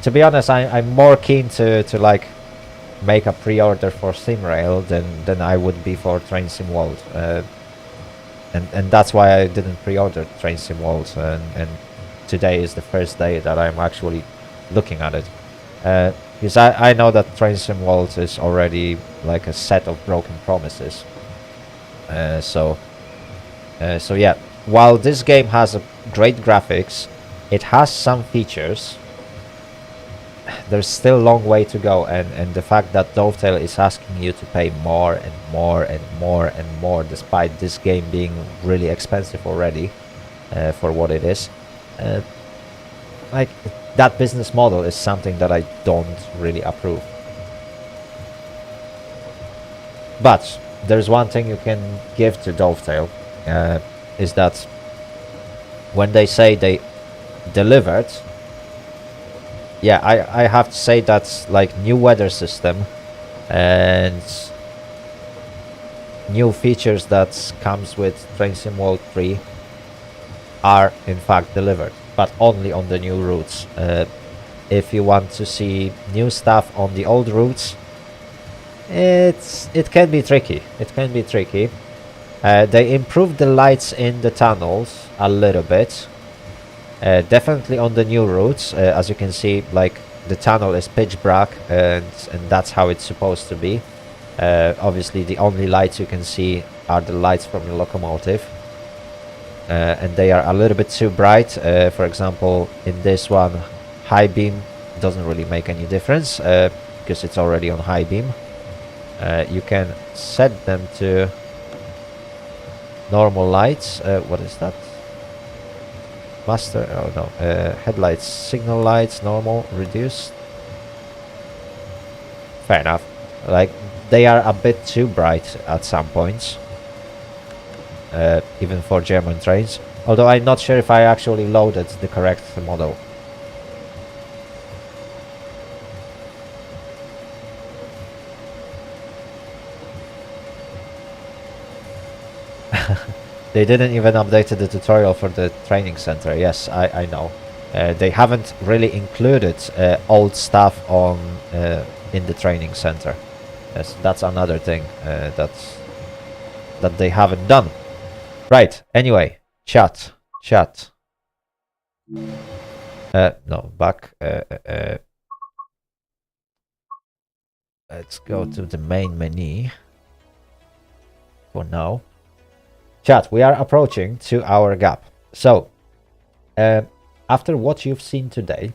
To be honest, I'm more keen to like make a pre-order for SimRail than I would be for Train Sim World. And that's why I didn't pre-order Train Sim World, and today is the first day that I'm actually looking at it. Because I know that Train Sim World is already like a set of broken promises. So yeah, while this game has a great graphics, it has some features. There's still a long way to go, and the fact that Dovetail is asking you to pay more and more and more and more, despite this game being really expensive already for what it is, like that business model is something that I don't really approve. But there's one thing you can give to Dovetail, is that when they say they delivered, yeah, I have to say that's like new weather system and new features that comes with Train Sim World 3 are in fact delivered, but only on the new routes. If you want to see new stuff on the old routes, it can be tricky. It can be tricky. They improved the lights in the tunnels a little bit. Definitely on the new routes, as you can see, like the tunnel is pitch black, and that's how it's supposed to be. Obviously, the only lights you can see are the lights from the locomotive, and they are a little bit too bright. For example, in this one, high beam doesn't really make any difference because it's already on high beam. You can set them to normal lights. What is that? Master, oh no, headlights, signal lights, normal, reduced. Fair enough. Like, they are a bit too bright at some points. even for German trains. Although I'm not sure if I actually loaded the correct model. They didn't even update the tutorial for the training center. Yes, I know. They haven't really included old stuff on in the training center. Yes, that's another thing that they haven't done. Right. Anyway, chat. No, back. Let's go to the main menu for now. Chat, we are approaching 2-hour gap. So, after what you've seen today,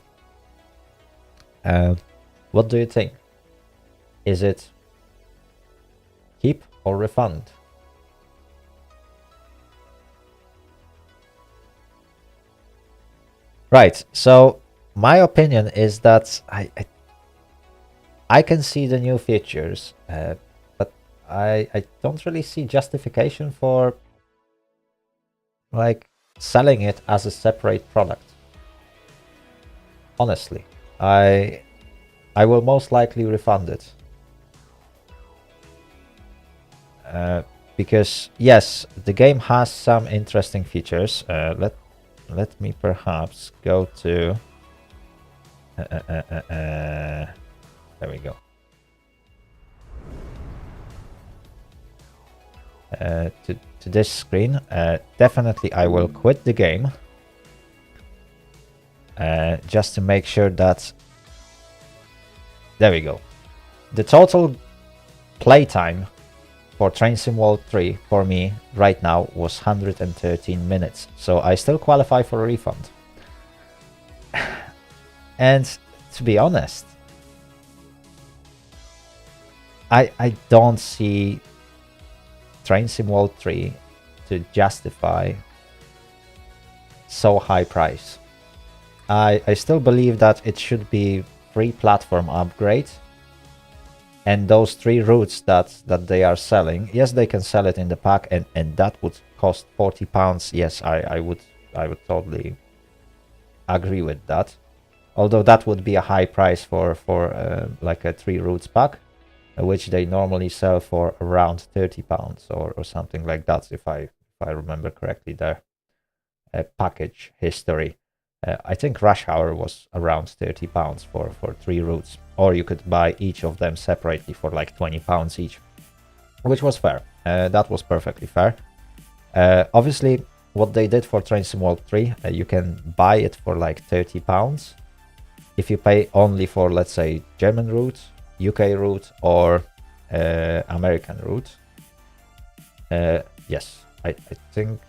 what do you think? Is it keep or refund? Right, so my opinion is that I can see the new features, but I don't really see justification for like selling it as a separate product. Honestly, I will most likely refund it. Because yes, the game has some interesting features. Let me perhaps go to there we go. To this screen. Definitely I will quit the game just to make sure that there we go. The total playtime for Train Sim World 3 for me right now was 113 minutes, so I still qualify for a refund. And to be honest, I don't see Train Sim World 3 to justify so high price. I still believe that it should be free platform upgrade, and those 3 routes that they are selling, yes, they can sell it in the pack, and that would cost £40. Yes, I would totally agree with that. Although that would be a high price for like a 3 routes pack, which they normally sell for around £30 or something like that, if I remember correctly their package history. I think Rush Hour was around £30 for 3 routes, or you could buy each of them separately for like £20 each, which was fair. That was perfectly fair. Obviously, what they did for Train Sim World 3, you can buy it for like £30 if you pay only for, let's say, German route, UK route, or American route. Yes, I think,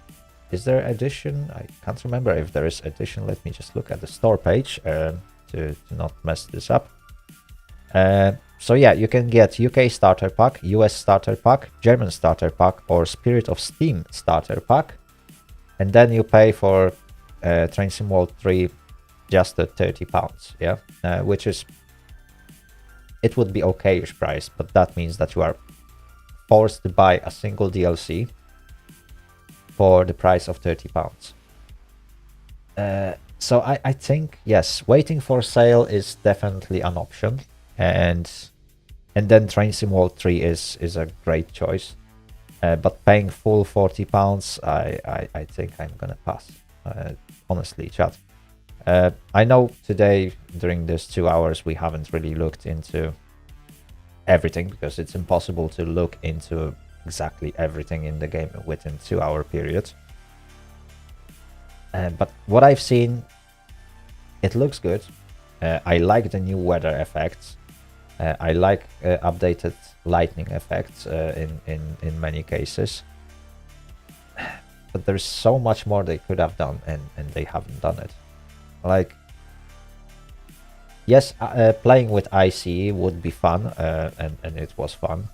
is there edition? I can't remember if there is edition. Let me just look at the store page to not mess this up. So yeah, you can get UK starter pack, US starter pack, German starter pack, or Spirit of Steam starter pack, and then you pay for Train Sim World 3 just at £30, yeah, which is, it would be okayish price, but that means that you are forced to buy a single DLC for the price of £30. So I think, yes, waiting for sale is definitely an option, and then Train Sim World 3 is a great choice. But paying full £40, I think I'm gonna pass. Honestly, chat. I know today during this 2 hours we haven't really looked into everything, because it's impossible to look into exactly everything in the game within 2 hour period. But what I've seen, it looks good. I like the new weather effects. I like updated lightning effects in many cases. But there's so much more they could have done, and they haven't done it. Like, yes, playing with ICE would be fun, and it was fun.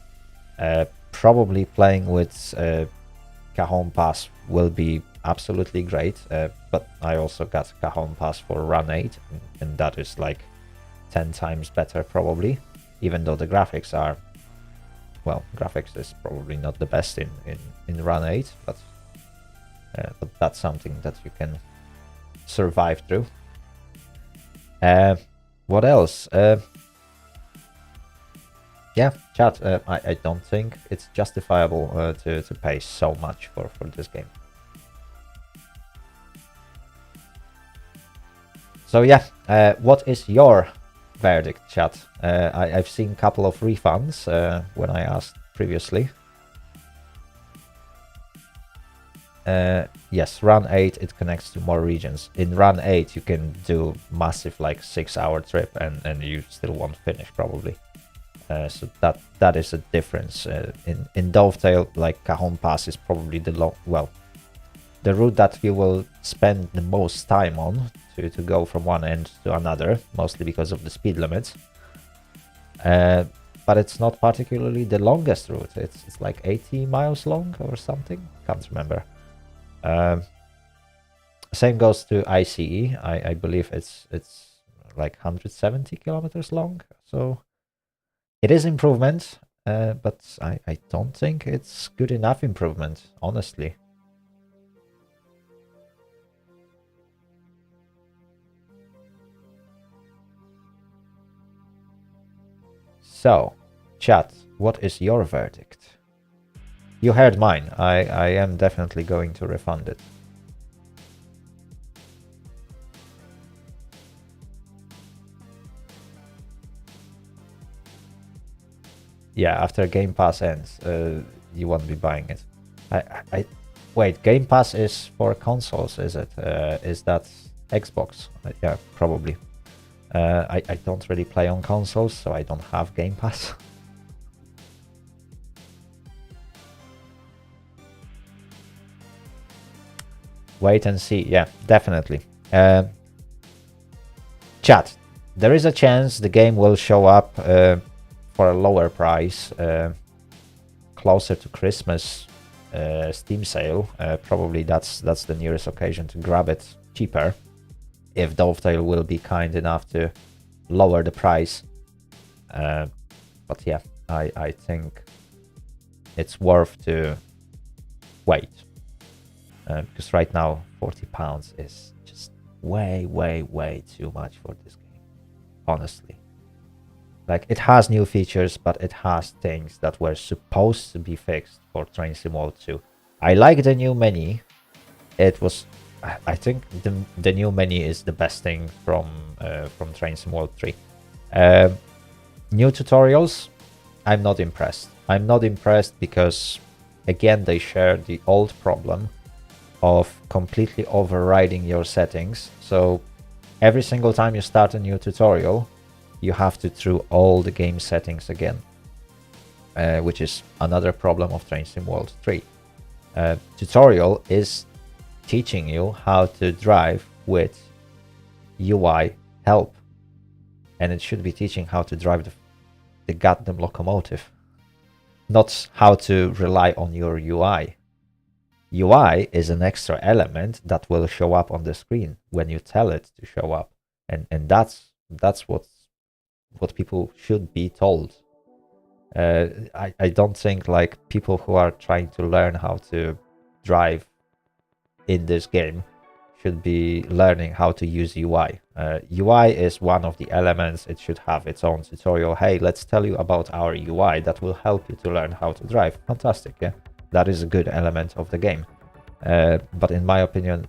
Probably playing with Cajon Pass will be absolutely great, but I also got Cajon Pass for Run 8, and that is like 10 times better probably, even though the graphics are, well, graphics is probably not the best in Run 8, but but that's something that you can survive through. What else? Yeah, chat, I don't think it's justifiable to pay so much for this game. So yeah, what is your verdict, chat? I've seen a couple of refunds when I asked previously. Yes, run 8, it connects to more regions. In run 8, you can do massive, like 6-hour trip, and you still won't finish probably. So that is a difference. In Dovetail, like Cajon Pass is probably the the route that you will spend the most time on to go from one end to another, mostly because of the speed limits. But it's not particularly the longest route. It's like 80 miles long or something. Can't remember. Same goes to ICE. I believe it's like 170 kilometers long. So it is improvement, but I don't think it's good enough improvement, honestly. So, chat, what is your verdict? You heard mine. I am definitely going to refund it. Yeah, after Game Pass ends, you won't be buying it. Wait, Game Pass is for consoles, is it? Is that Xbox? Yeah, probably. I don't really play on consoles, so I don't have Game Pass. Wait and see. Yeah, definitely. Chat, there is a chance the game will show up for a lower price closer to Christmas Steam sale. Probably that's the nearest occasion to grab it cheaper, if Dovetail will be kind enough to lower the price. But yeah, I think it's worth to wait, because right now £40 is just way too much for this game, honestly. Like, it has new features, but it has things that were supposed to be fixed for Train Sim World 2. I like the new menu. It was, I think the new menu is the best thing from Train Sim World 3. New tutorials, I'm not impressed. I'm not impressed because, again, they share the old problem of completely overriding your settings. So every single time you start a new tutorial, you have to through all the game settings again, which is another problem of Train Sim World 3. Tutorial is teaching you how to drive with UI help, and it should be teaching how to drive the goddamn locomotive, not how to rely on your UI. UI is an extra element that will show up on the screen when you tell it to show up, and that's what people should be told. I don't think like people who are trying to learn how to drive in this game should be learning how to use UI. UI is one of the elements. It should have its own tutorial. Hey, let's tell you about our UI that will help you to learn how to drive. Fantastic, yeah. That is a good element of the game. But in my opinion,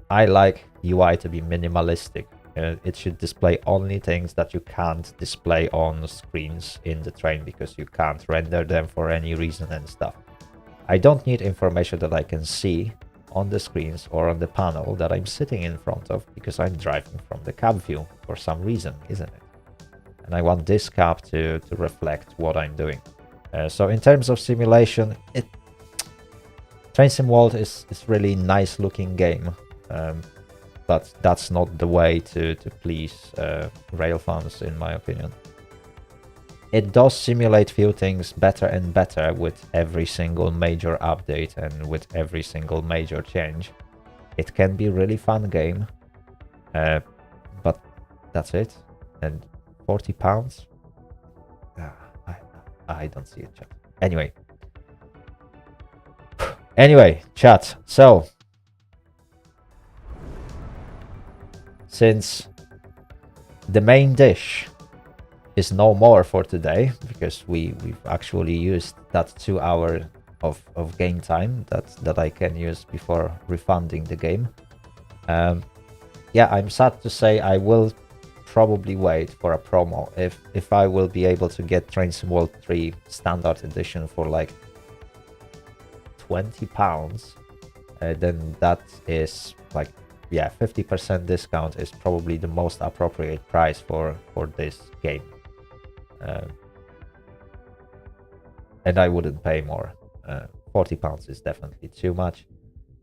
I like UI to be minimalistic. It should display only things that you can't display on screens in the train because you can't render them for any reason and stuff. I don't need information that I can see on the screens or on the panel that I'm sitting in front of because I'm driving from the cab view for some reason, isn't it? And I want this cab to reflect what I'm doing. So in terms of simulation, Train Sim World is really nice looking game. But that's not the way to please rail fans, in my opinion. It does simulate few things better and better with every single major update and with every single major change. It can be a really fun game, but that's it. And £40? I don't see it, chat. Anyway, chat. So, since the main dish is no more for today, because we've actually used that 2 hour of game time that I can use before refunding the game. Yeah, I'm sad to say I will probably wait for a promo. If I will be able to get Train Sim World 3 Standard Edition for like £20, then that is like, yeah, 50% discount is probably the most appropriate price for this game. And I wouldn't pay more. £40 is definitely too much,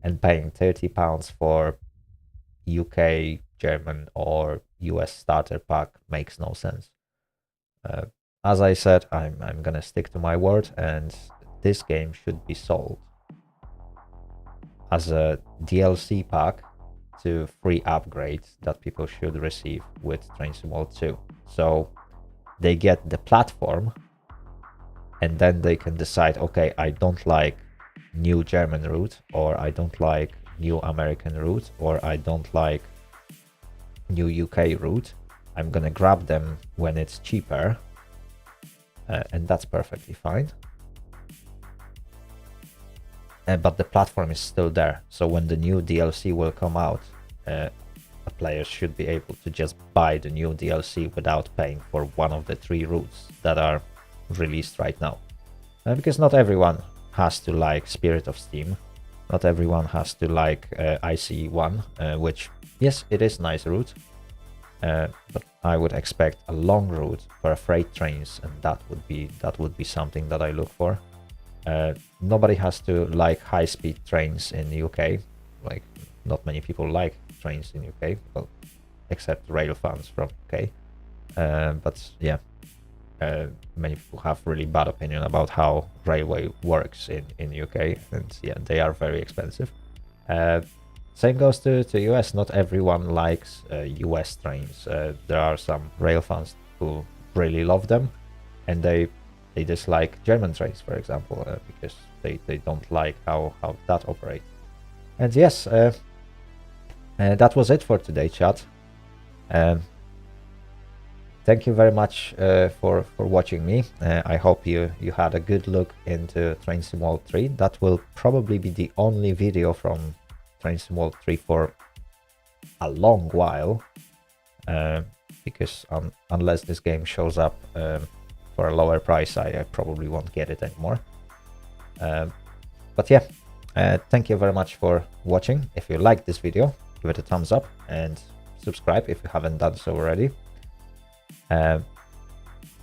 and paying £30 for UK, German or US starter pack makes no sense. As I said, I'm gonna stick to my word, and this game should be sold as a DLC pack to free upgrades that people should receive with Train Sim World 2. So they get the platform, and then they can decide, okay, I don't like new German route, or I don't like new American route, or I don't like new UK route. I'm gonna grab them when it's cheaper, and that's perfectly fine. But the platform is still there, so when the new DLC will come out, a player should be able to just buy the new DLC without paying for one of the 3 routes that are released right now. Because not everyone has to like Spirit of Steam, not everyone has to like ICE1, which, yes, it is nice route, but I would expect a long route for a freight trains, and that would be something that I look for. Nobody has to like high-speed trains in the UK. Like, not many people like trains in UK, well, except rail fans from UK. But yeah, many people have really bad opinion about how railway works in UK, and yeah, they are very expensive. Same goes to US. Not everyone likes US trains. There are some rail fans who really love them, and they dislike German trains, for example, because they don't like how that operates. And yes, that was it for today, chat. Thank you very much for watching me. I hope you had a good look into Train Sim World 3. That will probably be the only video from Train Sim World 3 for a long while, because unless this game shows up for a lower price, I probably won't get it anymore. But yeah, thank you very much for watching. If you liked this video, give it a thumbs up and subscribe if you haven't done so already.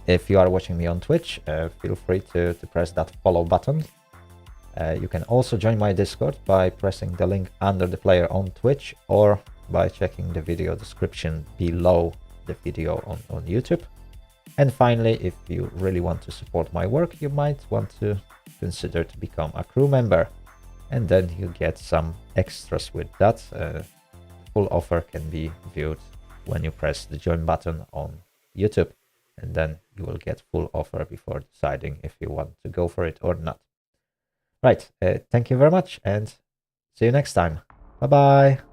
If you are watching me on Twitch, feel free to press that follow button. You can also join my Discord by pressing the link under the player on Twitch, or by checking the video description below the video on YouTube. And finally, if you really want to support my work, you might want to consider to become a crew member, and then you get some extras with that. Full offer can be viewed when you press the join button on YouTube, and then you will get full offer before deciding if you want to go for it or not. Right, thank you very much, and see you next time. Bye bye.